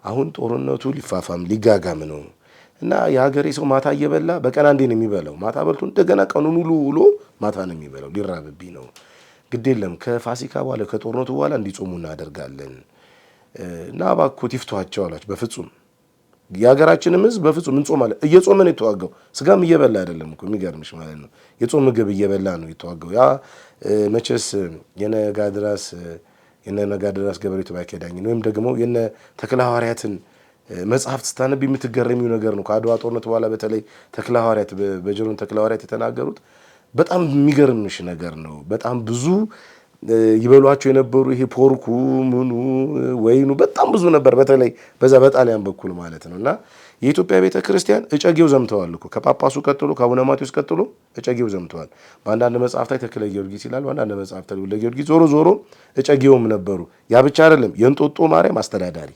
አሁን ጦርነቱ ሊፋፋም ሊጋጋም ነው እና የሀገሬ ሰው ማታ እየበላ በቀን አንዴ ነው የሚበላው። ማታ በልቶ እንደገና ቀኑን ሙሉ ውሎ ማታ ነው የሚበላው። ሊራብብኝ ነው። ግድ የለም ከፋሲካ በኋላ ከጦርነቱ በኋላ እንዲጾሙ እናደርጋለን እና እባክዎት ይፍቷቸው አሏቸው። በፍጹም የሀገራችንም ሕዝብ በፍጹም እንጾማለን። እየጾመ ነው የተዋጋው። ስጋም እየበላ አይደለም እኮ የሚገርምሽ ማለት ነው። የጾም ምግብ እየበላ ነው የተዋጋው። ያ መቼስ የነጋድራስ ገበሬቱ ባይከዳኝ ወይም ደግሞ የነ ተክለ ሐዋርያትን መጽሐፍት ስታነብ የምትገረሚው ነገር ነው። ከአድዋ ጦርነት በኋላ በተለይ ተክለ ሐዋርያት በጀሮን ተክለ ሐዋርያት የተናገሩት በጣም የሚገርምሽ ነገር ነው። በጣም ብዙ ይበሏቸው የነበሩ ይሄ ፖርኩ ምኑ ወይኑ በጣም ብዙ ነበር፣ በተለይ በዛ በጣሊያን በኩል ማለት ነው። እና የኢትዮጵያ ቤተክርስቲያን እጨጌው ዘምተዋል እኮ ከጳጳሱ ቀጥሎ ከአቡነ ማቴዎስ ቀጥሎ እጨጌው ዘምተዋል። በአንዳንድ መጽሐፍት ላይ ተክለ ጊዮርጊስ ይላል፣ በአንዳንድ መጽሐፍት ላይ ለጊዮርጊስ ዞሮ ዞሮ እጨጌውም ነበሩ። ያ ብቻ አይደለም፣ የእንጦጦ ማርያም አስተዳዳሪ፣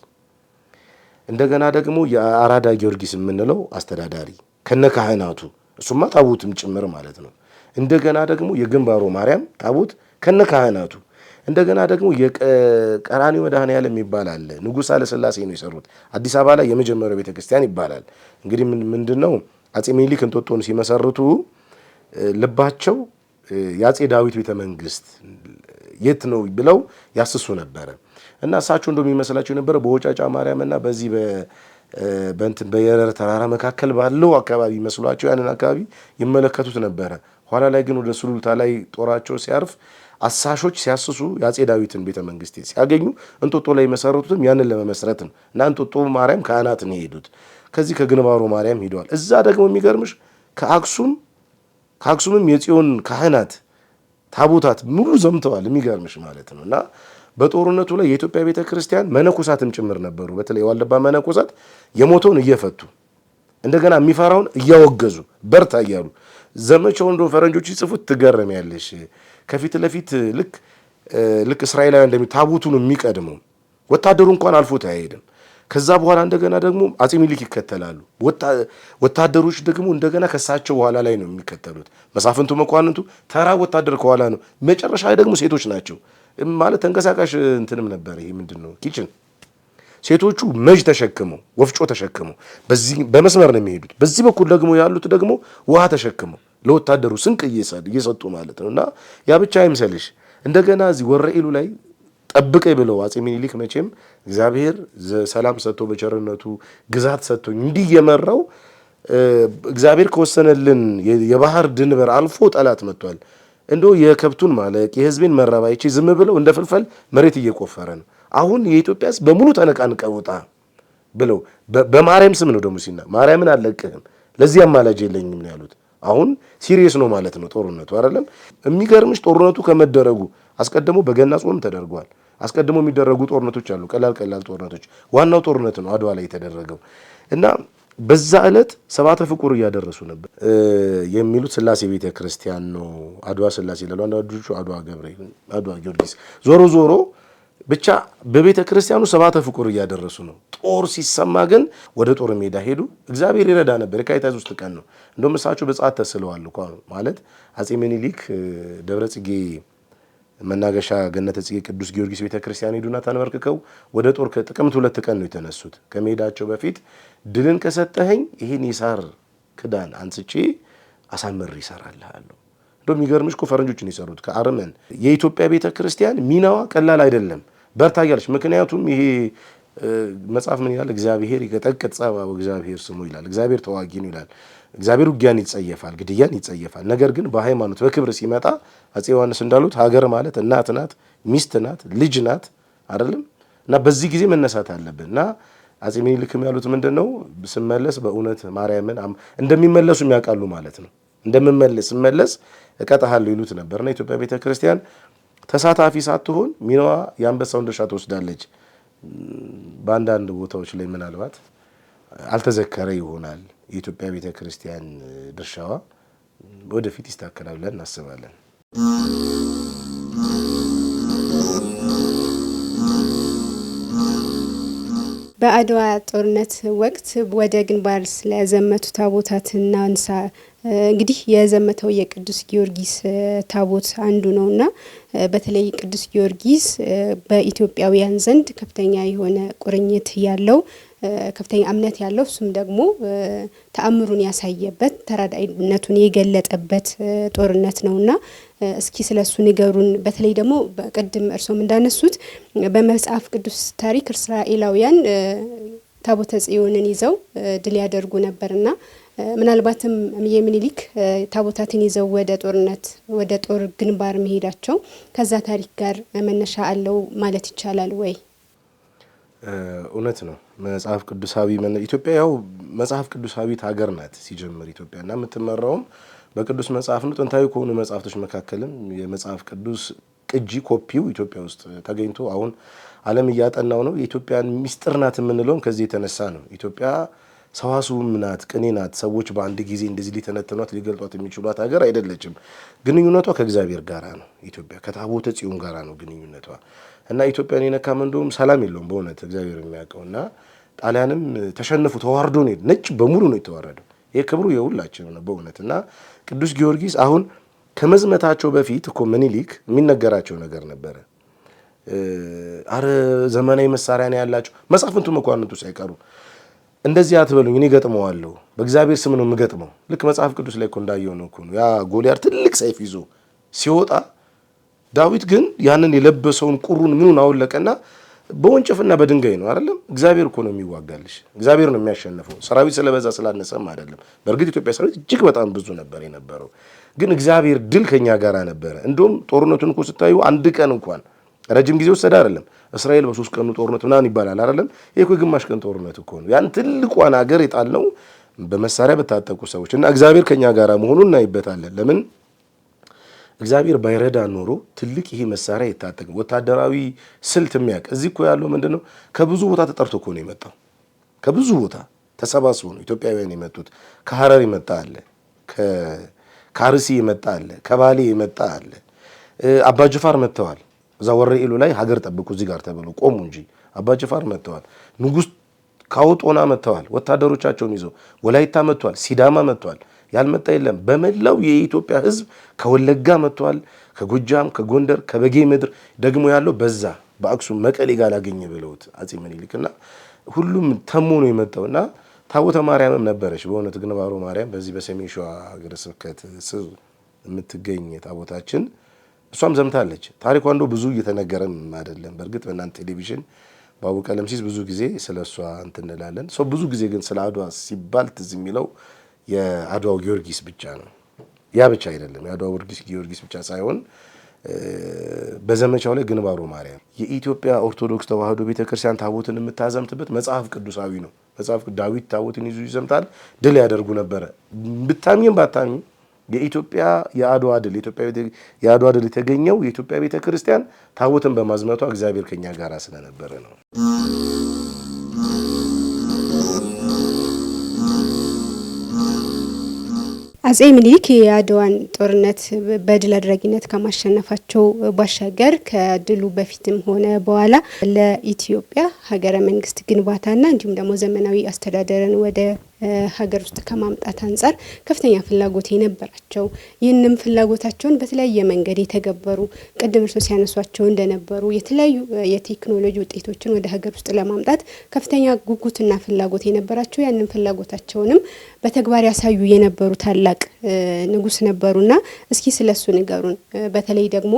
እንደገና ደግሞ የአራዳ ጊዮርጊስ የምንለው አስተዳዳሪ ከነ ካህናቱ፣ እሱማ ታቦትም ጭምር ማለት ነው። እንደገና ደግሞ የግንባሮ ማርያም ታቦት ከነ ካህናቱ፣ እንደገና ደግሞ የቀራንዮ መድኃኔዓለም ይባላል። ንጉሥ አለ ሥላሴ ነው የሰሩት። አዲስ አበባ ላይ የመጀመሪያው ቤተክርስቲያን ይባላል። እንግዲህ ምንድነው አፄ ምኒልክ እንጦጦን ሲመሰርቱ ልባቸው የአፄ ዳዊት ቤተ መንግስት የት ነው ብለው ያስሱ ነበረ። እና እሳቸው እንደሚመስላቸው የነበረ በወጫጫ ማርያምና በዚህ በየረር ተራራ መካከል ባለው አካባቢ መስሏቸው ያንን አካባቢ ይመለከቱት ነበረ። ኋላ ላይ ግን ወደ ሱሉልታ ላይ ጦራቸው ሲያርፍ አሳሾች ሲያስሱ የአፄ ዳዊትን ቤተ መንግስት ሲያገኙ እንጦጦ ላይ መሰረቱትም ያንን ለመመስረት ነው። እና እንጦጦ ማርያም ካህናት ነው የሄዱት። ከዚህ ከግንባሮ ማርያም ሄደዋል። እዛ ደግሞ የሚገርምሽ ከአክሱምም የጽዮን ካህናት ታቦታት ሙሉ ዘምተዋል። የሚገርምሽ ማለት ነው። እና በጦርነቱ ላይ የኢትዮጵያ ቤተ ክርስቲያን መነኮሳትም ጭምር ነበሩ። በተለይ የዋልድባ መነኮሳት የሞተውን እየፈቱ እንደገና የሚፈራውን እያወገዙ በርታ እያሉ ዘመቻው እንደው ፈረንጆች ሲጽፉት ትገረሚያለሽ። ከፊት ለፊት ልክ እስራኤላውያን ታቦቱን የሚቀድመው ወታደሩ እንኳን አልፎት አይሄድም። ከዛ በኋላ እንደገና ደግሞ አፄ ምኒልክ ይከተላሉ። ወታደሮች ደግሞ እንደገና ከሳቸው በኋላ ላይ ነው የሚከተሉት። መሳፍንቱ መኳንንቱ፣ ተራ ወታደር ከኋላ ነው። መጨረሻ ላይ ደግሞ ሴቶች ናቸው። ማለት ተንቀሳቃሽ እንትንም ነበር። ይሄ ምንድነው ኪችን ሴቶቹ መጅ ተሸክመው ወፍጮ ተሸክመው በዚህ በመስመር ነው የሚሄዱት። በዚህ በኩል ደግሞ ያሉት ደግሞ ውሃ ተሸክመው ለወታደሩ ስንቅ እየሰጡ ማለት ነው። እና ያ ብቻ አይምሰልሽ። እንደገና እዚህ ወረኢሉ ላይ ጠብቀኝ ብለው አፄ ምኒልክ መቼም እግዚአብሔር ሰላም ሰጥቶ በቸርነቱ ግዛት ሰጥቶኝ እንዲህ የመራው እግዚአብሔር ከወሰነልን የባህር ድንበር አልፎ ጠላት መጥቷል። እንደው የከብቱን ማለቅ የህዝቤን መራባይቼ ዝም ብለው እንደ ፍልፈል መሬት እየቆፈረ ነው። አሁን የኢትዮጵያ ሕዝብ በሙሉ ተነቃንቀው ውጣ ብለው በማርያም ስም ነው ደግሞ ሲና ማርያምን አልለቅህም ለዚህ አማላጅ የለኝም ነው ያሉት። አሁን ሲሪየስ ነው ማለት ነው ጦርነቱ አይደለም። የሚገርምሽ ጦርነቱ ከመደረጉ አስቀድሞ በገና ጾም ተደርጓል። አስቀድሞ የሚደረጉ ጦርነቶች አሉ፣ ቀላል ጦርነቶች። ዋናው ጦርነት ነው አድዋ ላይ የተደረገው እና በዛ ዕለት ሰባተ ፍቁር እያደረሱ ነበር የሚሉት ስላሴ ቤተ ክርስቲያን ነው። አድዋ ስላሴ ይላሉ አንዳንዶቹ፣ አድዋ ገብርኤል፣ አድዋ ጊዮርጊስ። ዞሮ ብቻ በቤተ ክርስቲያኑ ሰባተ ፍቁር እያደረሱ ነው። ጦር ሲሰማ ግን ወደ ጦር ሜዳ ሄዱ። እግዚአብሔር ይረዳ ነበር። የካቲት 23 ቀን ነው እንደውም እሳቸው በጸአት ተስለዋል እኮ ማለት አጼ ምኒልክ ደብረ ጽጌ መናገሻ ገነተ ጽጌ ቅዱስ ጊዮርጊስ ቤተ ክርስቲያን ሄዱና ተንበርክከው ወደ ጦር ከጥቅምት 2 ቀን ነው የተነሱት። ከመሄዳቸው በፊት ድልን ከሰጠኸኝ ይህን የሳር ክዳን አንስቼ አሳምሬ እሰራልሃለሁ። እንደውም የሚገርምሽ እኮ ፈረንጆችን የሰሩት ከአርመን። የኢትዮጵያ ቤተ ክርስቲያን ሚናዋ ቀላል አይደለም፣ በርታ እያለች። ምክንያቱም ይሄ መጽሐፍ ምን ይላል? እግዚአብሔር ይቀጠቅጥ ጸባው እግዚአብሔር ስሙ ይላል። እግዚአብሔር ተዋጊ ነው ይላል። እግዚአብሔር ውጊያን ይጸየፋል፣ ግድያን ይጸየፋል። ነገር ግን በሃይማኖት በክብር ሲመጣ አፄ ዮሐንስ እንዳሉት ሀገር ማለት እናት ናት፣ ሚስት ናት፣ ልጅ ናት አይደለም። እና በዚህ ጊዜ መነሳት አለብን እና አፄ ምኒልክም ያሉት ምንድነው? ስመለስ በእውነት ማርያምን እንደሚመለሱ የሚያውቃሉ ማለት ነው። ስመለስ እቀጣሃለሁ ይሉት ነበርና ኢትዮጵያ ቤተ ክርስቲያን ተሳታፊ ሳትሆን ሚናዋ የአንበሳውን ድርሻ ትወስዳለች። በአንዳንድ ቦታዎች ላይ ምናልባት አልተዘከረ ይሆናል። የኢትዮጵያ ቤተ ክርስቲያን ድርሻዋ ወደፊት ይስተካከላል ብለን እናስባለን። በአድዋ ጦርነት ወቅት ወደ ግንባር ስለዘመቱ ታቦታት እናንሳ። እንግዲህ የዘመተው የቅዱስ ጊዮርጊስ ታቦት አንዱ ነውና በተለይ ቅዱስ ጊዮርጊስ በኢትዮጵያውያን ዘንድ ከፍተኛ የሆነ ቁርኝት ያለው ከፍተኛ እምነት ያለው እሱም ደግሞ ተአምሩን ያሳየበት ተራዳኢነቱን የገለጠበት ጦርነት ነውና እስኪ ስለሱ ንገሩን። በተለይ ደግሞ በቅድም እርሶም እንዳነሱት በመጽሐፍ ቅዱስ ታሪክ እስራኤላውያን ታቦተ ጽዮንን ይዘው ድል ያደርጉ ነበርና ምናልባትም የምኒልክ ታቦታትን ይዘው ወደ ጦር ግንባር መሄዳቸው ከዛ ታሪክ ጋር መነሻ አለው ማለት ይቻላል ወይ? እውነት ነው። መጽሐፍ ቅዱሳዊ ኢትዮጵያ ያው መጽሐፍ ቅዱሳዊት ሀገር ናት ሲጀምር ኢትዮጵያና የምትመራውም በቅዱስ መጽሐፍ ነው። ጥንታዊ ከሆኑ መጽሐፍቶች መካከልም የመጽሐፍ ቅዱስ ቅጂ ኮፒው ኢትዮጵያ ውስጥ ተገኝቶ አሁን ዓለም እያጠናው ነው። የኢትዮጵያን ሚስጥር ናት የምንለውም ከዚህ የተነሳ ነው። ኢትዮጵያ ሰዋስውም ናት፣ ቅኔ ናት። ሰዎች በአንድ ጊዜ እንደዚህ ሊተነትኗት ሊገልጧት የሚችሏት ሀገር አይደለችም። ግንኙነቷ ከእግዚአብሔር ጋራ ነው። ኢትዮጵያ ከታቦተ ጽዮን ጋራ ነው ግንኙነቷ እና ኢትዮጵያን የነካም እንደውም ሰላም የለውም በእውነት እግዚአብሔር የሚያውቀውና ጣሊያንም ተሸንፉ ተዋርዶ ነው ነጭ በሙሉ ነው የተዋረደው። ይሄ ክብሩ የሁላችን ነው በእውነት እና ቅዱስ ጊዮርጊስ አሁን ከመዝመታቸው በፊት እኮ ምኒልክ የሚነገራቸው ነገር ነበረ። አረ ዘመናዊ መሳሪያ ነው ያላቸው መሳፍንቱ መኳንንቱ ሳይቀሩ እንደዚህ አትበሉኝ እኔ ገጥመዋለሁ በእግዚአብሔር ስም ነው የምገጥመው። ልክ መጽሐፍ ቅዱስ ላይ እኮ እንዳየው ነው እኮ ያ ጎልያድ ትልቅ ሰይፍ ይዞ ሲወጣ ዳዊት ግን ያንን የለበሰውን ቁሩን ምኑን አወለቀና በወንጭፍና በድንጋይ ነው አይደለም። እግዚአብሔር እኮ ነው የሚዋጋልሽ፣ እግዚአብሔር ነው የሚያሸንፈው። ሰራዊት ስለበዛ ስላነሰም አይደለም። በእርግጥ ኢትዮጵያ ሰራዊት እጅግ በጣም ብዙ ነበር የነበረው፣ ግን እግዚአብሔር ድል ከኛ ጋር ነበረ። እንደውም ጦርነቱን እኮ ስታዩ አንድ ቀን እንኳን ረጅም ጊዜ ወሰደ አይደለም። እስራኤል በ3 ቀኑ ጦርነት ምናምን ይባላል አይደለም። ይሄ እኮ የግማሽ ቀን ጦርነት እኮ ነው። ያን ትልቋን ሀገር የጣልነው በመሳሪያ በታጠቁ ሰዎች እና እግዚአብሔር ከኛ ጋር መሆኑን እናይበታለን። ለምን እግዚአብሔር ባይረዳ ኖሮ ትልቅ ይሄ መሳሪያ የታጠቀ ወታደራዊ ስልት የሚያውቅ እዚህ እኮ ያለው ምንድነው? ከብዙ ቦታ ተጠርቶ እኮ ነው የመጣው። ከብዙ ቦታ ተሰባስቦ ነው ኢትዮጵያውያን የመጡት። ከሐረር የመጣ አለ፣ ከአርሲ የመጣ አለ፣ ከባሌ የመጣ አለ። አባጅፋር መጥተዋል። እዛ ወረኢሉ ላይ ሀገር ጠብቁ እዚህ ጋር ተብሎ ቆሙ እንጂ አባጅፋር መጥተዋል። ንጉስ ካውጦና መጥተዋል ወታደሮቻቸውን ይዘው። ወላይታ መጥተዋል፣ ሲዳማ መጥተዋል። ያልመጣ የለም። በመላው የኢትዮጵያ ሕዝብ ከወለጋ መጥተዋል፣ ከጎጃም፣ ከጎንደር፣ ከበጌ ምድር ደግሞ ያለው በዛ በአክሱም መቀሌ ጋር ላገኘ ብለውት አጼ ምኒልክና ሁሉም ተሞ ነው የመጣውና ታቦተ ማርያምም ነበረች። በእውነት ግንባሮ ማርያም በዚህ በሰሜን ሸዋ ሀገረ ስብከት ስር የምትገኝ ታቦታችን እሷም ዘምታለች። ታሪኳ እንደው ብዙ እየተነገረም አይደለም። በእርግጥ በእናንተ ቴሌቪዥን በአቡ ቀለምሲስ ብዙ ጊዜ ስለሷ እንትን እንላለን። ሰው ብዙ ጊዜ ግን ስለ አድዋ ሲባል ትዝ የሚለው የአድዋው ጊዮርጊስ ብቻ ነው። ያ ብቻ አይደለም። የአድዋው ጊዮርጊስ ብቻ ሳይሆን በዘመቻው ላይ ግንባሩ ማርያም የኢትዮጵያ ኦርቶዶክስ ተዋሕዶ ቤተክርስቲያን ታቦትን የምታዘምትበት መጽሐፍ ቅዱሳዊ ነው። መጽሐፍ ዳዊት ታቦትን ይዞ ይዘምታል፣ ድል ያደርጉ ነበረ። ብታሚም ባታሚ የኢትዮጵያ የአድዋ ድል የተገኘው የኢትዮጵያ ቤተክርስቲያን ታቦትን በማዝመቷ እግዚአብሔር ከኛ ጋር ስለነበረ ነው። አጼ ምኒልክ የአድዋን ጦርነት በድል አድራጊነት ከማሸነፋቸው ባሻገር ከድሉ በፊትም ሆነ በኋላ ለኢትዮጵያ ሀገረ መንግስት ግንባታና እንዲሁም ደግሞ ዘመናዊ አስተዳደርን ወደ ሀገር ውስጥ ከማምጣት አንጻር ከፍተኛ ፍላጎት የነበራቸው ይህንም ፍላጎታቸውን በተለያየ መንገድ የተገበሩ ቅድም እርሶ ሲያነሷቸው እንደነበሩ የተለያዩ የቴክኖሎጂ ውጤቶችን ወደ ሀገር ውስጥ ለማምጣት ከፍተኛ ጉጉትና ፍላጎት የነበራቸው ያንን ፍላጎታቸውንም በተግባር ያሳዩ የነበሩ ታላቅ ንጉስ ነበሩና እስኪ ስለሱ ንገሩን። በተለይ ደግሞ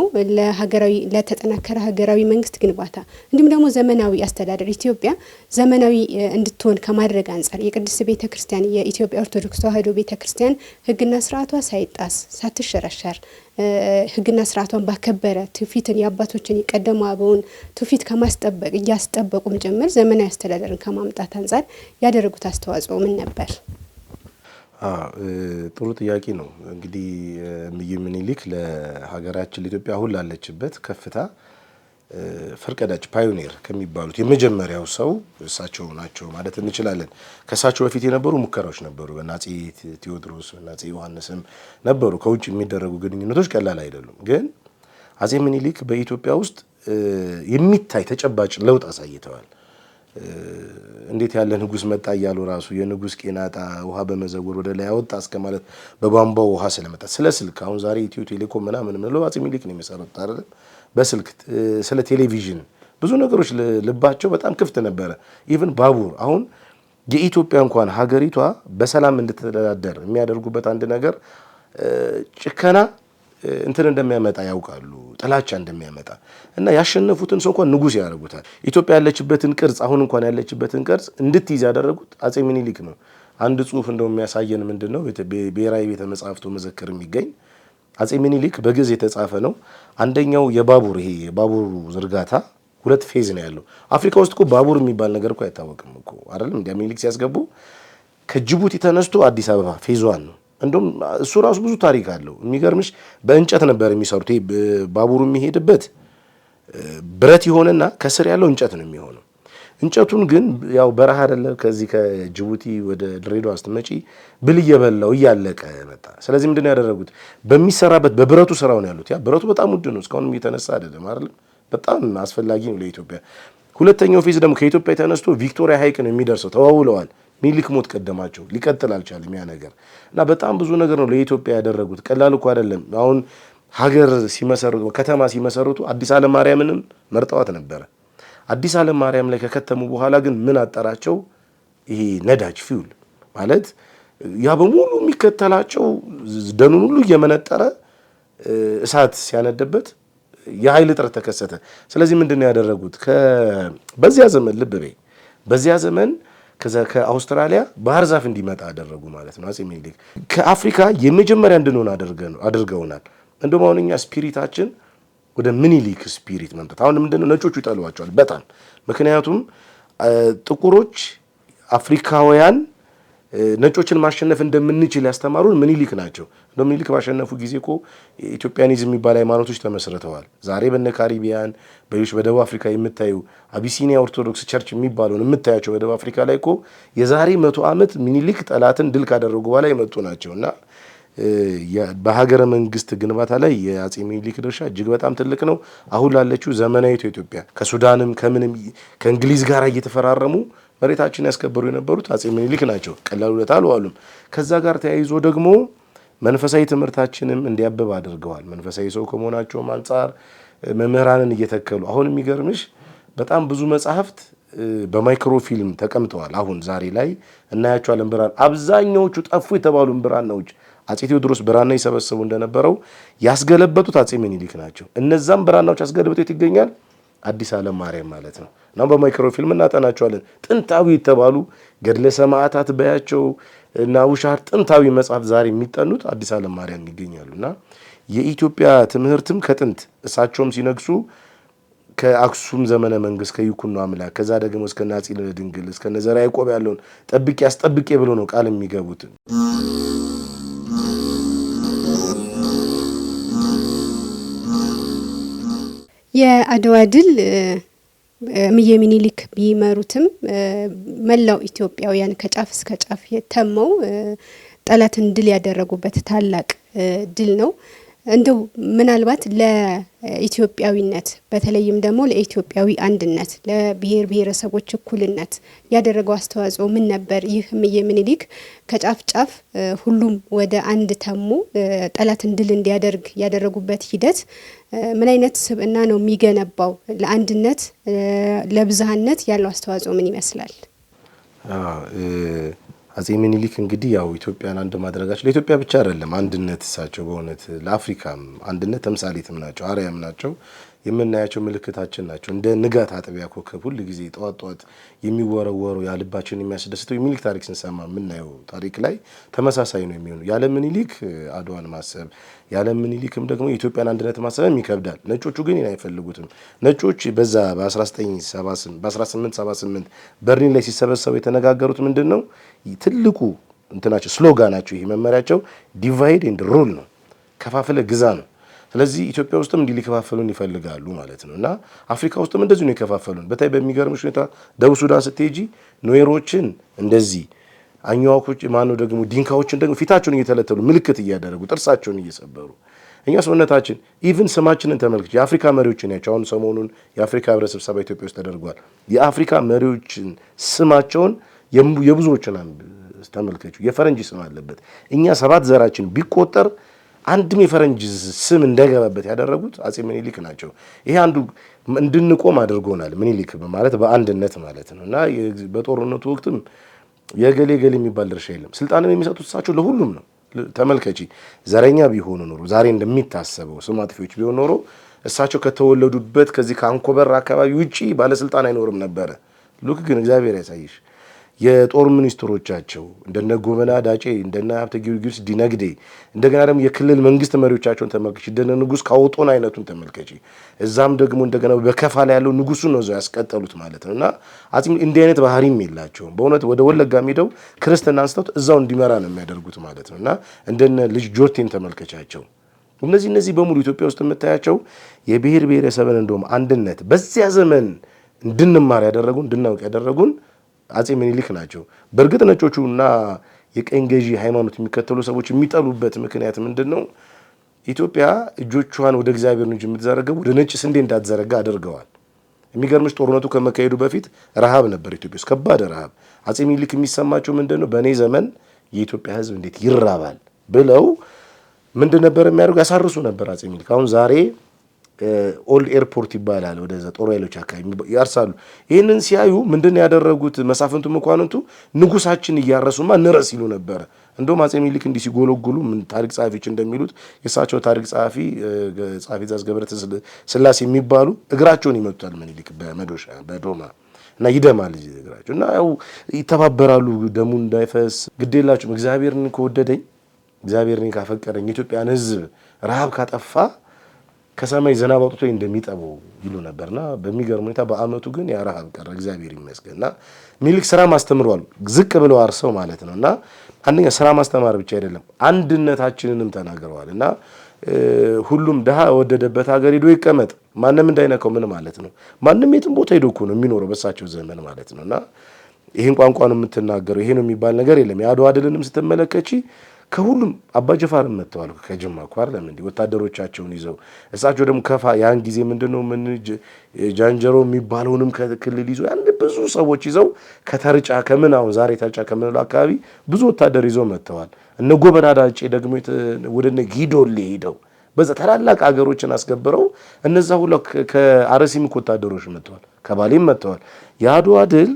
ለተጠናከረ ሀገራዊ መንግስት ግንባታ እንዲሁም ደግሞ ዘመናዊ አስተዳደር ኢትዮጵያ ዘመናዊ እንድትሆን ከማድረግ አንጻር የቅድስት ቤተክርስቲያን የኢትዮጵያ ኦርቶዶክስ ተዋሕዶ ቤተክርስቲያን ሕግና ስርዓቷ ሳይጣስ ሳትሸረሸር ሕግና ስርዓቷን ባከበረ ትውፊትን የአባቶችን የቀደሙ አበውን ትውፊት ከማስጠበቅ እያስጠበቁም ጭምር ዘመናዊ አስተዳደርን ከማምጣት አንጻር ያደረጉት አስተዋጽኦ ምን ነበር? ጥሩ ጥያቄ ነው። እንግዲህ እምዬ ምኒልክ ለሀገራችን ለኢትዮጵያ አሁን ላለችበት ከፍታ ፈርቀዳጅ ፓዮኒር ከሚባሉት የመጀመሪያው ሰው እሳቸው ናቸው ማለት እንችላለን። ከእሳቸው በፊት የነበሩ ሙከራዎች ነበሩ። በአፄ ቴዎድሮስ በአፄ ዮሐንስም ነበሩ። ከውጭ የሚደረጉ ግንኙነቶች ቀላል አይደሉም። ግን አፄ ምኒልክ በኢትዮጵያ ውስጥ የሚታይ ተጨባጭ ለውጥ አሳይተዋል። እንዴት ያለ ንጉስ መጣ እያሉ ራሱ የንጉስ ቄናጣ ውሃ በመዘወር ወደ ላይ ያወጣ እስከ ማለት በቧንቧው ውሃ ስለመጣ ስለ ስልክ አሁን ዛሬ ኢትዮ ቴሌኮም ምናምን ምንለው አፄ ምኒልክ ነው የሚሰሩት አይደል? በስልክ ስለ ቴሌቪዥን ብዙ ነገሮች ልባቸው በጣም ክፍት ነበረ። ኢቭን ባቡር አሁን የኢትዮጵያ እንኳን ሀገሪቷ በሰላም እንድትተዳደር የሚያደርጉበት አንድ ነገር ጭከና እንትን እንደሚያመጣ ያውቃሉ፣ ጥላቻ እንደሚያመጣ እና ያሸነፉትን ሰው እንኳን ንጉስ ያደርጉታል። ኢትዮጵያ ያለችበትን ቅርጽ አሁን እንኳን ያለችበትን ቅርጽ እንድትይዝ ያደረጉት አፄ ምኒልክ ነው። አንድ ጽሁፍ እንደው የሚያሳየን ምንድነው ብሔራዊ ቤተ መጻሕፍቱ መዘክር የሚገኝ አፄ ምኒልክ በግዕዝ የተጻፈ ነው። አንደኛው የባቡሩ ዝርጋታ ሁለት ፌዝ ነው ያለው። አፍሪካ ውስጥ እኮ ባቡር የሚባል ነገር እኮ አይታወቅም እኮ አይደለም። እንደ ምኒልክ ሲያስገቡ ከጅቡቲ ተነስቶ አዲስ አበባ ፌዝ 1 ነው። እንደውም እሱ ራሱ ብዙ ታሪክ አለው። የሚገርምሽ በእንጨት ነበር የሚሰሩት። ባቡሩ የሚሄድበት ብረት ይሆንና ከስር ያለው እንጨት ነው የሚሆነው። እንጨቱን ግን ያው በረሃ አይደለ፣ ከዚህ ከጅቡቲ ወደ ድሬዳዋ ስትመጪ ብል እየበላው እያለቀ መጣ። ስለዚህ ምንድነው ያደረጉት? በሚሰራበት በብረቱ ስራው ነው ያሉት። ያ ብረቱ በጣም ውድ ነው፣ እስካሁንም እየተነሳ አይደለም አይደለም። በጣም አስፈላጊ ነው ለኢትዮጵያ። ሁለተኛው ፌዝ ደግሞ ከኢትዮጵያ ተነስቶ ቪክቶሪያ ሐይቅ ነው የሚደርሰው። ተዋውለዋል። ምኒልክ ሞት ቀደማቸው፣ ሊቀጥል አልቻለም ያ ነገር እና በጣም ብዙ ነገር ነው ለኢትዮጵያ ያደረጉት። ቀላል እኮ አይደለም። አሁን ሀገር ሲመሰርቱ ከተማ ሲመሰርቱ አዲስ ዓለም ማርያምንም መርጠዋት ነበረ። አዲስ ዓለም ማርያም ላይ ከከተሙ በኋላ ግን ምን አጠራቸው? ይሄ ነዳጅ ፊውል ማለት ያ በሙሉ የሚከተላቸው ደኑን ሁሉ እየመነጠረ እሳት ሲያነደበት የኃይል እጥረት ተከሰተ። ስለዚህ ምንድነው ያደረጉት? በዚያ ዘመን ልብ በይ፣ በዚያ ዘመን ከአውስትራሊያ ባህር ዛፍ እንዲመጣ አደረጉ ማለት ነው። አፄ ምኒልክ ከአፍሪካ የመጀመሪያ እንድንሆን አድርገውናል። እንደውም አሁን እኛ ስፒሪታችን ወደ ምኒልክ ስፒሪት መምጣት አሁን ምንድነው ነጮቹ ይጠሏቸዋል በጣም ምክንያቱም ጥቁሮች አፍሪካውያን ነጮችን ማሸነፍ እንደምንችል ያስተማሩን ምኒልክ ናቸው። ምኒልክ ባሸነፉ ጊዜ እኮ ኢትዮጵያኒዝም የሚባል ሃይማኖቶች ተመስርተዋል። ዛሬ በነ ካሪቢያን በደቡብ አፍሪካ የምታዩ አቢሲኒያ ኦርቶዶክስ ቸርች የሚባለውን የምታያቸው በደቡብ አፍሪካ ላይ እኮ የዛሬ 100 ዓመት ምኒልክ ጠላትን ድል ካደረጉ በኋላ የመጡ ናቸውና በሀገረ መንግስት ግንባታ ላይ የአፄ ምኒልክ ድርሻ እጅግ በጣም ትልቅ ነው። አሁን ላለችው ዘመናዊት ኢትዮጵያ ከሱዳንም ከምንም ከእንግሊዝ ጋር እየተፈራረሙ መሬታችን ያስከበሩ የነበሩት አፄ ምኒልክ ናቸው። ቀላል ውለታ አልዋሉም። ከዛ ጋር ተያይዞ ደግሞ መንፈሳዊ ትምህርታችንም እንዲያብብ አድርገዋል። መንፈሳዊ ሰው ከመሆናቸውም አንጻር መምህራንን እየተከሉ አሁን የሚገርምሽ በጣም ብዙ መጻሕፍት በማይክሮፊልም ተቀምጠዋል። አሁን ዛሬ ላይ እናያቸዋለን። ብራና አብዛኛዎቹ ጠፉ የተባሉ ብራናዎች አፄ ቴዎድሮስ ብራና ይሰበስቡ እንደነበረው ያስገለበጡት አፄ ምኒልክ ናቸው። እነዛም ብራናዎች ያስገለበጡት ይገኛል አዲስ ዓለም ማርያም ማለት ነው። እና በማይክሮፊልም እናጠናቸዋለን። ጥንታዊ የተባሉ ገድለ ሰማዕታት በያቸው እና ውሻር ጥንታዊ መጽሐፍ ዛሬ የሚጠኑት አዲስ ዓለም ማርያም ይገኛሉና የኢትዮጵያ ትምህርትም ከጥንት እሳቸውም ሲነግሱ ከአክሱም ዘመነ መንግስት ከይኩኖ አምላክ ከዛ ደግሞ እስከ አፄ ድንግል እስከ ዘርዓ ያዕቆብ ያለውን ጠብቄ አስጠብቄ ብሎ ነው ቃል የሚገቡት። የአድዋ ድል እምዬ ምኒልክ ቢመሩትም መላው ኢትዮጵያውያን ከጫፍ እስከ ጫፍ የተመው ጠላትን ድል ያደረጉበት ታላቅ ድል ነው። እንደው ምናልባት ለኢትዮጵያዊነት በተለይም ደግሞ ለኢትዮጵያዊ አንድነት ለብሔር ብሔረሰቦች እኩልነት ያደረገው አስተዋጽኦ ምን ነበር? ይህ እምዬ ምኒልክ ከጫፍ ጫፍ ሁሉም ወደ አንድ ተሙ ጠላትን ድል እንዲያደርግ ያደረጉበት ሂደት ምን አይነት ስብዕና ነው የሚገነባው? ለአንድነት ለብዝሃነት ያለው አስተዋጽኦ ምን ይመስላል? አፄ ምኒልክ እንግዲህ ያው ኢትዮጵያን አንድ ማድረጋቸው ለኢትዮጵያ ብቻ አይደለም አንድነት እሳቸው በእውነት ለአፍሪካም አንድነት ተምሳሌትም ናቸው፣ አርያም ናቸው፣ የምናያቸው ምልክታችን ናቸው። እንደ ንጋት አጥቢያ ኮከብ ሁሉ ጊዜ ጠዋት ጠዋት የሚወረወሩ ያልባችን የሚያስደስተው የሚኒሊክ ታሪክ ስንሰማ የምናየው ታሪክ ላይ ተመሳሳይ ነው የሚሆነው። ያለ ምኒልክ አድዋን ማሰብ ያለ ምኒልክም ደግሞ የኢትዮጵያን አንድነት ማሰብም ይከብዳል። ነጮቹ ግን አይፈልጉትም። ነጮች በዛ በ1878 በርሊን ላይ ሲሰበሰቡ የተነጋገሩት ምንድነው? ትልቁ እንትናቸው ስሎጋናቸው ይሄ መመሪያቸው ዲቫይድ ኤንድ ሩል ነው፣ ከፋፍለ ግዛ ነው። ስለዚህ ኢትዮጵያ ውስጥም እንዲህ ሊከፋፈሉን ይፈልጋሉ ማለት ነው። እና አፍሪካ ውስጥም እንደዚህ ነው የከፋፈሉን። በታይ በሚገርምሽ ሁኔታ ደቡብ ሱዳን ስትሄጂ ኖዌሮችን እንደዚህ አኛዋኮች ማነው ደግሞ ዲንካዎችን ደግሞ ፊታቸውን እየተለተሉ ምልክት እያደረጉ ጥርሳቸውን እየሰበሩ እኛ ሰውነታችን ኢቭን ስማችንን ተመልክቼ የአፍሪካ መሪዎችን ያቸው አሁን ሰሞኑን የአፍሪካ ህብረት ስብሰባ ኢትዮጵያ ውስጥ ተደርጓል። የአፍሪካ መሪዎችን ስማቸውን የብዙዎችን ተመልከቹ የፈረንጅ ስም አለበት። እኛ 7 ዘራችን ቢቆጠር አንድም የፈረንጅ ስም እንዳይገባበት ያደረጉት አፄ ምኒልክ ናቸው። ይሄ አንዱ እንድንቆም አድርጎናል። ምኒልክ ማለት በአንድነት ማለት ነው። እና በጦርነቱ ወቅትም የገሌ ገሌ የሚባል ድርሻ የለም። ስልጣንም የሚሰጡት እሳቸው ለሁሉም ነው። ተመልከቺ ዘረኛ ቢሆኑ ኖሮ ዛሬ እንደሚታሰበው ስም አጥፊዎች ቢሆኑ ኖሮ እሳቸው ከተወለዱበት ከዚህ ከአንኮበር አካባቢ ውጪ ባለስልጣን አይኖርም ነበረ። ሉክ ግን እግዚአብሔር ያሳይሽ የጦር ሚኒስትሮቻቸው እንደነ ጎበና ዳጬ እንደነ ሀብተ ጊዮርጊስ ዲነግዴ እንደገና ደግሞ የክልል መንግስት መሪዎቻቸውን ተመልከቺ። እንደነ ንጉስ ካውጦን አይነቱን ተመልከቺ። እዛም ደግሞ እንደገና በከፋ ላይ ያለው ንጉሱን ነው እዛው ያስቀጠሉት ማለት ነውና አዚም እንዲህ አይነት ባህሪም የላቸውም። በእውነት ወደ ወለጋ ሄደው ክርስትና አንስተው እዛው እንዲመራ ነው የሚያደርጉት ማለት ነውና እንደነ ልጅ ጆርቴን ተመልከቻቸው። እነዚህ በሙሉ ኢትዮጵያ ውስጥ የምታያቸው የብሔር ብሔረሰብን እንደውም አንድነት በዚያ ዘመን እንድንማር ያደረጉን እንድናውቅ ያደረጉን አፄ ምኒልክ ናቸው። በእርግጥ ነጮቹና የቀኝ ገዢ ሃይማኖት የሚከተሉ ሰዎች የሚጠሉበት ምክንያት ምንድነው? ኢትዮጵያ እጆቿን ወደ እግዚአብሔር ነው እንጂ የምትዘረገው ወደ ነጭ ስንዴ እንዳትዘረጋ አድርገዋል። የሚገርምሽ ጦርነቱ ከመካሄዱ በፊት ረሃብ ነበር ኢትዮጵያ ውስጥ ከባድ ረሃብ። አፄ ምኒልክ የሚሰማቸው ምንድነው? በእኔ ዘመን የኢትዮጵያ ሕዝብ እንዴት ይራባል ብለው ምንድን ነበር የሚያደርጉ? ያሳርሱ ነበር አፄ ምኒልክ። አሁን ዛሬ ኦልድ ኤርፖርት ይባላል ወደዛ ጦር ኃይሎች አካባቢ ያርሳሉ። ይህንን ሲያዩ ምንድን ያደረጉት መሳፍንቱ መኳንንቱ ንጉሳችን እያረሱማ ንረስ ይሉ ነበር። እንደውም አፄ ምኒልክ እንዲህ ሲጎለጉሉ ምን ታሪክ ጸሐፊዎች እንደሚሉት የእሳቸው ታሪክ ጸሐፊ ትእዛዝ ገብረ ስላሴ የሚባሉ እግራቸውን ይመቱታል ምኒልክ በመዶሻ በዶማ እና ይደማል እግራቸው እና ያው ይተባበራሉ ደሙ እንዳይፈስ ግዴላችሁ እግዚአብሔርን ከወደደኝ እግዚአብሔርን ካፈቀረኝ የኢትዮጵያን ሕዝብ ረሃብ ካጠፋ ከሰማይ ዝናብ አውጥቶ እንደሚጠበው ይሉ ነበርና በሚገርም ሁኔታ በአመቱ ግን ያ ረሃብ ቀረ። እግዚአብሔር ይመስገንና ምኒልክ ስራ ማስተምሯል ዝቅ ብለው አርሰው ማለት ነውና አንደኛ ስራ ማስተማር ብቻ አይደለም አንድነታችንንም ተናግረዋልና ሁሉም ደሃ ወደደበት ሀገር ሄዶ ይቀመጥ ማንንም እንዳይነካው ምን ማለት ነው? ማንንም የትም ቦታ ሄዶ እኮ ነው የሚኖረው በሳቸው ዘመን ማለት ነውና ይሄን ቋንቋ ነው የምትናገረው ይሄ ነው የሚባል ነገር የለም። የአድዋ ድልንም ስትመለከቺ ከሁሉም አባጀፋር መጥተዋል ከጅማ እኮ አይደለም እንዴ ወታደሮቻቸውን ይዘው እሳቸው ደግሞ ከፋ ያን ጊዜ ምንድነው ምን ጃንጀሮ የሚባለውንም ከክልል ይዘው ያን ብዙ ሰዎች ይዘው ከተርጫ ከምናው ዛሬ ተርጫ ከምንለው አካባቢ ብዙ ወታደር ይዘው መጥተዋል። እነ ጎበና ዳጬ ደግሞ ወደነ ጊዶሌ ሄደው በዛ ታላላቅ ሀገሮችን አስገብረው እነዛ ሁሉ ከአርሲም ወታደሮች መጥተዋል ከባሌም መጥተዋል። የአድዋ ድል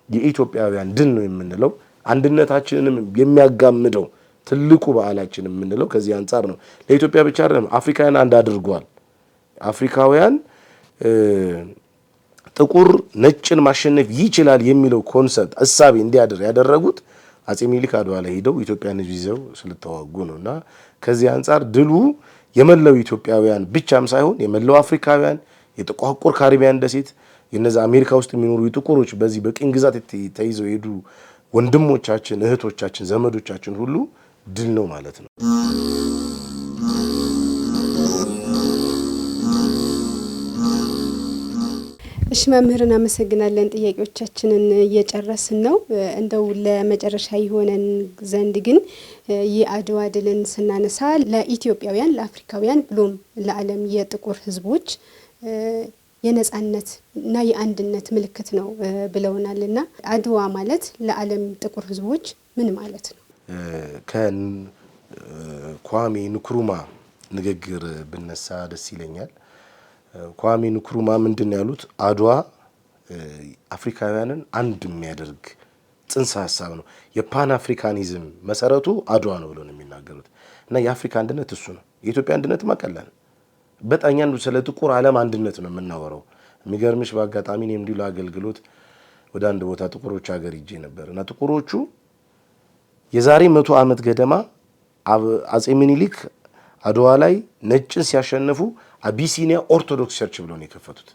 የኢትዮጵያውያን ድል ነው የምንለው አንድነታችንንም የሚያጋምደው ትልቁ በዓላችን የምንለው ከዚህ አንፃር ነው። ለኢትዮጵያ ብቻ አይደለም አፍሪካውያን አንድ አድርጓል። አፍሪካውያን ጥቁር ነጭን ማሸነፍ ይችላል የሚለው ኮንሰፕት እሳቤ እንዲያድር ያደረጉት አጼ ሚኒሊክ አድዋ ላይ ሄደው ኢትዮጵያን ይዘው ስለተዋጉ ነውና ከዚህ አንፃር ድሉ የመላው ኢትዮጵያውያን ብቻም ሳይሆን የመላው አፍሪካውያን የጥቋቁር ካሪቢያን ደሴት የነዛ አሜሪካ ውስጥ የሚኖሩ ጥቁሮች በዚህ በቅኝ ግዛት ተይዘው ሄዱ ወንድሞቻችን እህቶቻችን ዘመዶቻችን ሁሉ ድል ነው ማለት ነው። እሺ መምህርን አመሰግናለን። ጥያቄዎቻችንን እየጨረስን ነው። እንደው ለመጨረሻ ይሆነን ዘንድ ግን የአድዋ ድልን ስናነሳ ለኢትዮጵያውያን ለአፍሪካውያን ብሎም ለዓለም የጥቁር ሕዝቦች የነጻነት እና የአንድነት ምልክት ነው ብለውናልና አድዋ ማለት ለዓለም ጥቁር ሕዝቦች ምን ማለት ነው? ከኳሜ ንክሩማ ንግግር ብነሳ ደስ ይለኛል። ኳሜ ንክሩማ ምንድን ያሉት አድዋ አፍሪካውያንን አንድ የሚያደርግ ጽንሰ ሐሳብ ነው። የፓን አፍሪካኒዝም መሰረቱ አድዋ ነው ብለው ነው የሚናገሩት እና የአፍሪካ አንድነት እሱ ነው። የኢትዮጵያ አንድነት ማቀላል በጣም ያን ስለ ጥቁር ዓለም አንድነት ነው የምናወራው። የሚገርምሽ በአጋጣሚ እኔ እንዲሁ ለአገልግሎት ወደ አንድ ቦታ ጥቁሮች ሀገር ሂጄ ነበር እና ጥቁሮቹ የዛሬ 100 ዓመት ገደማ አጼ ሚኒሊክ አድዋ ላይ ነጭን ሲያሸንፉ አቢሲኒያ ኦርቶዶክስ ቸርች ብለው ነው የከፈቱት።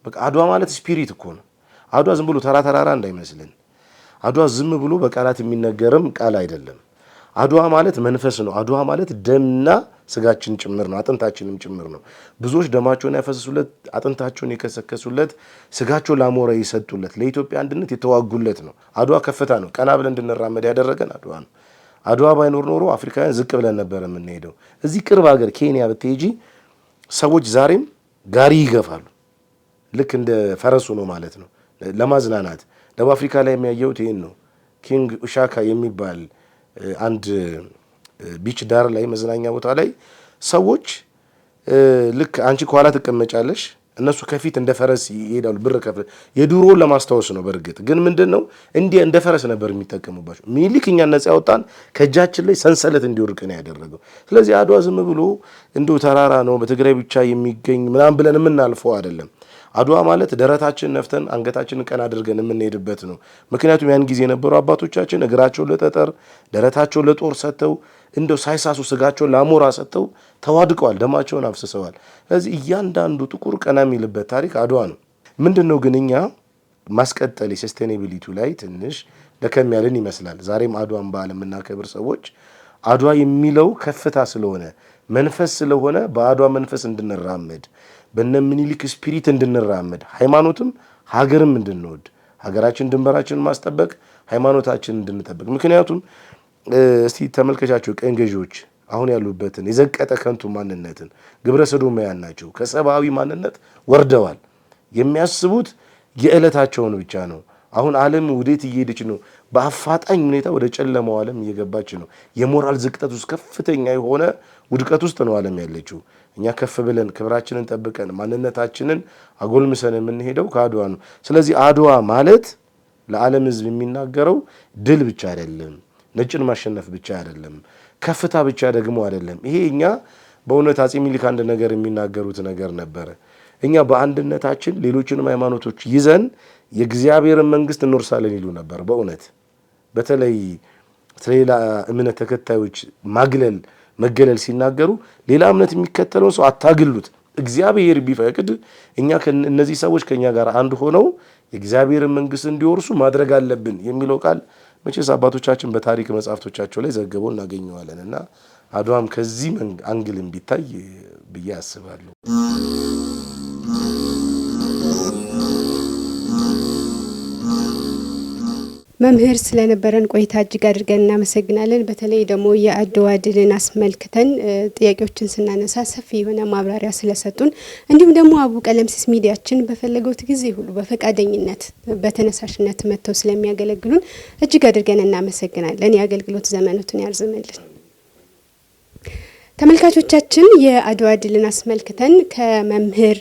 በቃ አድዋ ማለት ስፒሪት እኮ ነው። አድዋ ዝም ብሎ ተራራ እንዳይመስልን። አድዋ ዝም ብሎ በቃላት የሚነገርም ቃል አይደለም። አድዋ ማለት መንፈስ ነው። አድዋ ማለት ደምና ስጋችን ጭምር ነው፣ አጥንታችንም ጭምር ነው። ብዙዎች ደማቸውን ያፈሰሱለት፣ አጥንታቸውን የከሰከሱለት፣ ስጋቸውን ለአሞራ የሰጡለት፣ ለኢትዮጵያ አንድነት የተዋጉለት ነው። አድዋ ከፍታ ነው። ቀና ብለን እንድንራመድ ያደረገን አድዋ ነው። አድዋ ባይኖር ኖሮ አፍሪካውያን ዝቅ ብለን ነበር የምንሄደው። እዚህ ቅርብ ሀገር ኬንያ ብትሄጂ ሰዎች ዛሬም ጋሪ ይገፋሉ። ልክ እንደ ፈረሱ ነው ማለት ነው ለማዝናናት። ደቡብ አፍሪካ ላይ የሚያየውት ይሄን ነው። ኪንግ ኡሻካ የሚባል አንድ ቢች ዳር ላይ መዝናኛ ቦታ ላይ ሰዎች ልክ አንቺ ከኋላ ትቀመጫለሽ፣ እነሱ ከፊት እንደ ፈረስ ይሄዳሉ። ብር ከፍለ የድሮውን ለማስታወስ ነው። በእርግጥ ግን ምንድነው እንደ ፈረስ ነበር የሚጠቀሙባቸው። ሚኒሊክ እኛን ነፃ ያወጣን ከእጃችን ላይ ሰንሰለት እንዲወርቅ ነው ያደረገው። ስለዚህ አድዋ ዝም ብሎ እንደው ተራራ ነው በትግራይ ብቻ የሚገኝ ምናምን ብለን የምናልፈው አይደለም። አድዋ ማለት ደረታችን ነፍተን አንገታችንን ቀና አድርገን የምንሄድበት ነው። ምክንያቱም ያን ጊዜ የነበሩ አባቶቻችን እግራቸውን ለጠጠር ደረታቸውን ለጦር ሰጥተው እንደው ሳይሳሱ ስጋቸውን ለአሞራ ሰጥተው ተዋድቀዋል፣ ደማቸውን አፍስሰዋል። ስለዚህ እያንዳንዱ ጥቁር ቀና የሚልበት ታሪክ አድዋ ነው። ምንድነው ግን እኛ ማስቀጠል የሰስቴኔቢሊቲ ላይ ትንሽ ደከም ያለን ይመስላል። ዛሬም አድዋን በዓል የምናከብር ሰዎች አድዋ የሚለው ከፍታ ስለሆነ መንፈስ ስለሆነ በአድዋ መንፈስ እንድንራመድ በነ ምኒልክ ስፒሪት እንድንራመድ ሃይማኖትም ሀገርም እንድንወድ ሀገራችን ድንበራችንን ማስጠበቅ ሃይማኖታችንን እንድንጠብቅ። ምክንያቱም እስቲ ተመልከቻቸው ቀኝ ገዢዎች አሁን ያሉበትን የዘቀጠ ከንቱ ማንነትን ግብረ ሰዶማውያን ናቸው። ከሰብአዊ ማንነት ወርደዋል። የሚያስቡት የዕለታቸውን ብቻ ነው። አሁን ዓለም ወዴት እየሄደች ነው? በአፋጣኝ ሁኔታ ወደ ጨለማው ዓለም እየገባች ነው። የሞራል ዝቅጠት ውስጥ ከፍተኛ የሆነ ውድቀት ውስጥ ነው ዓለም ያለችው። እኛ ከፍ ብለን ክብራችንን ጠብቀን ማንነታችንን አጎልምሰን የምንሄደው ከአድዋ ነው። ስለዚህ አድዋ ማለት ለዓለም ሕዝብ የሚናገረው ድል ብቻ አይደለም፣ ነጭን ማሸነፍ ብቻ አይደለም፣ ከፍታ ብቻ ደግሞ አይደለም። ይሄ እኛ በእውነት አጼ ሚኒሊክ አንድ ነገር የሚናገሩት ነገር ነበረ። እኛ በአንድነታችን ሌሎችንም ሃይማኖቶች ይዘን የእግዚአብሔርን መንግስት እንወርሳለን ይሉ ነበር። በእውነት በተለይ ስለሌላ እምነት ተከታዮች ማግለል መገለል ሲናገሩ ሌላ እምነት የሚከተለውን ሰው አታግሉት፣ እግዚአብሔር ቢፈቅድ እኛ እነዚህ ሰዎች ከኛ ጋር አንድ ሆነው የእግዚአብሔርን መንግስት እንዲወርሱ ማድረግ አለብን የሚለው ቃል መቼስ አባቶቻችን በታሪክ መጻሕፍቶቻቸው ላይ ዘግበው እናገኘዋለን እና አድዋም ከዚህ አንግልም ቢታይ ብዬ አስባለሁ። መምህር ስለነበረን ቆይታ እጅግ አድርገን እናመሰግናለን። በተለይ ደግሞ የአድዋ ድልን አስመልክተን ጥያቄዎችን ስናነሳ ሰፊ የሆነ ማብራሪያ ስለሰጡን እንዲሁም ደግሞ አቡ ቀለምሲስ ሚዲያችን በፈለጉት ጊዜ ሁሉ በፈቃደኝነት በተነሳሽነት መጥተው ስለሚያገለግሉን እጅግ አድርገን እናመሰግናለን። የአገልግሎት ዘመኑትን ያርዝምልን። ተመልካቾቻችን የአድዋ ድልን አስመልክተን ከመምህር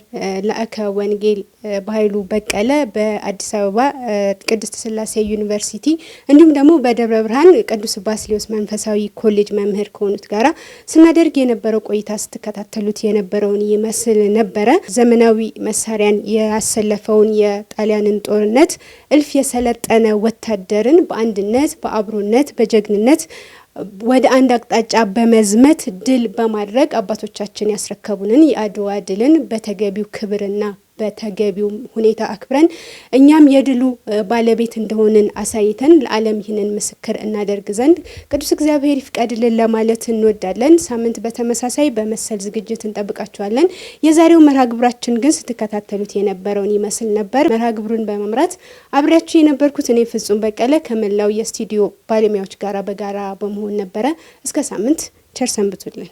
ላእከ ወንጌል በኃይሉ በቀለ በአዲስ አበባ ቅድስት ስላሴ ዩኒቨርሲቲ እንዲሁም ደግሞ በደብረ ብርሃን ቅዱስ ባስልዮስ መንፈሳዊ ኮሌጅ መምህር ከሆኑት ጋራ ስናደርግ የነበረው ቆይታ ስትከታተሉት የነበረውን ይመስል ነበረ። ዘመናዊ መሳሪያን ያሰለፈውን የጣሊያንን ጦርነት እልፍ የሰለጠነ ወታደርን በአንድነት በአብሮነት በጀግንነት ወደ አንድ አቅጣጫ በመዝመት ድል በማድረግ አባቶቻችን ያስረከቡንን የአድዋ ድልን በተገቢው ክብርና በተገቢው ሁኔታ አክብረን እኛም የድሉ ባለቤት እንደሆንን አሳይተን ለዓለም ይህንን ምስክር እናደርግ ዘንድ ቅዱስ እግዚአብሔር ይፍቀድልን ለማለት እንወዳለን። ሳምንት በተመሳሳይ በመሰል ዝግጅት እንጠብቃችኋለን። የዛሬው መርሃ ግብራችን ግን ስትከታተሉት የነበረውን ይመስል ነበር። መርሃ ግብሩን በመምራት አብሬያችሁ የነበርኩት እኔ ፍጹም በቀለ ከመላው የስቱዲዮ ባለሙያዎች ጋራ በጋራ በመሆን ነበረ። እስከ ሳምንት ቸር ሰንብቱልን።